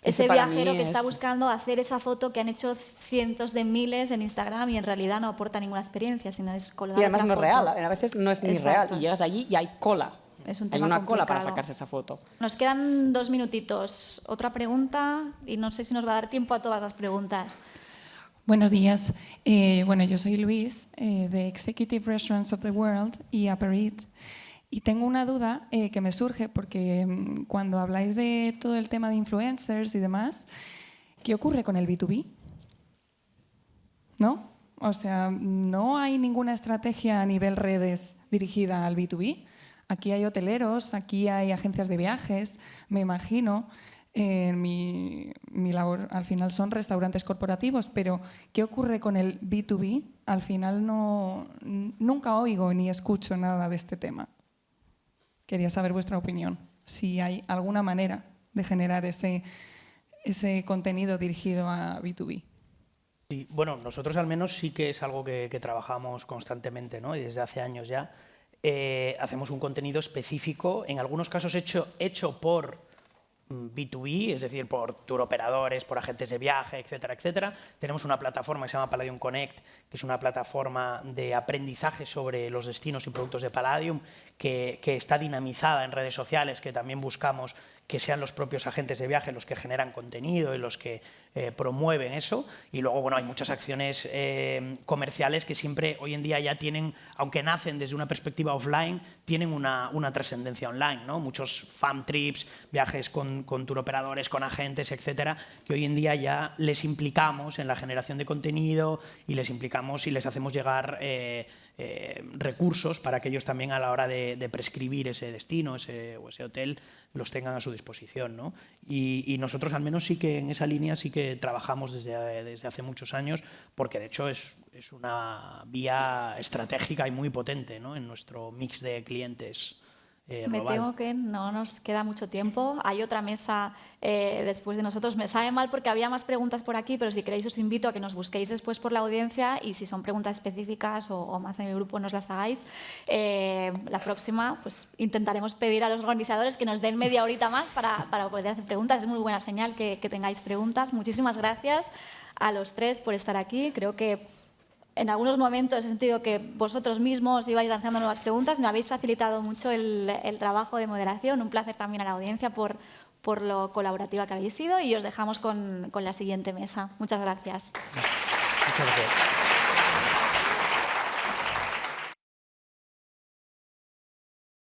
ese viajero que está buscando hacer esa foto que han hecho cientos de miles en Instagram y en realidad no aporta ninguna experiencia, sino es colgar. Y además otra no es foto. real, a veces no es ni Exacto. real. Y llegas allí y hay cola. Es un Hay tema una cola para complicado. sacarse esa foto. Nos quedan 2 minutitos. Otra pregunta y no sé si nos va a dar tiempo a todas las preguntas. Buenos días. Bueno, yo soy Luis, de Executive Restaurants of the World y Upper Eat. Y tengo una duda que me surge porque cuando habláis de todo el tema de influencers y demás, ¿qué ocurre con el B2B? ¿No? O sea, no hay ninguna estrategia a nivel redes dirigida al B2B. Aquí hay hoteleros, aquí hay agencias de viajes, me imagino. Mi labor al final son restaurantes corporativos, pero ¿qué ocurre con el B2B? Al final nunca oigo ni escucho nada de este tema. Quería saber vuestra opinión, si hay alguna manera de generar ese contenido dirigido a B2B. Sí, bueno, nosotros al menos sí que es algo que trabajamos constantemente, ¿no? Y desde hace años ya. Hacemos un contenido específico, en algunos casos hecho por B2B, es decir, por tour operadores, por agentes de viaje, etcétera, etcétera. Tenemos una plataforma que se llama Palladium Connect, que es una plataforma de aprendizaje sobre los destinos y productos de Palladium, que está dinamizada en redes sociales, que también buscamos que sean los propios agentes de viaje los que generan contenido y los que promueven eso. Y luego, bueno, hay muchas acciones comerciales que siempre hoy en día ya tienen, aunque nacen desde una perspectiva offline, tienen una trascendencia online, ¿no? Muchos fan trips, viajes con tour operadores, con agentes, etcétera, que hoy en día ya les implicamos en la generación de contenido y les implicamos y les hacemos llegar recursos para que ellos también a la hora de prescribir ese destino o ese hotel los tengan a su disposición, ¿no? Y nosotros al menos sí que en esa línea sí que trabajamos desde hace muchos años, porque de hecho es una vía estratégica y muy potente, ¿no? En nuestro mix de clientes Me global. temo que no nos queda mucho tiempo. Hay otra mesa después de nosotros. Me sabe mal porque había más preguntas por aquí, pero si queréis os invito a que nos busquéis después por la audiencia y si son preguntas específicas o más en el grupo nos las hagáis. La próxima pues intentaremos pedir a los organizadores que nos den media horita más para poder hacer preguntas. Es muy buena señal que tengáis preguntas. Muchísimas gracias a los tres por estar aquí. Creo que en algunos momentos he sentido que vosotros mismos ibais lanzando nuevas preguntas. Me habéis facilitado mucho el trabajo de moderación. Un placer también a la audiencia por lo colaborativa que habéis sido y os dejamos con la siguiente mesa. Muchas gracias. Muchas gracias.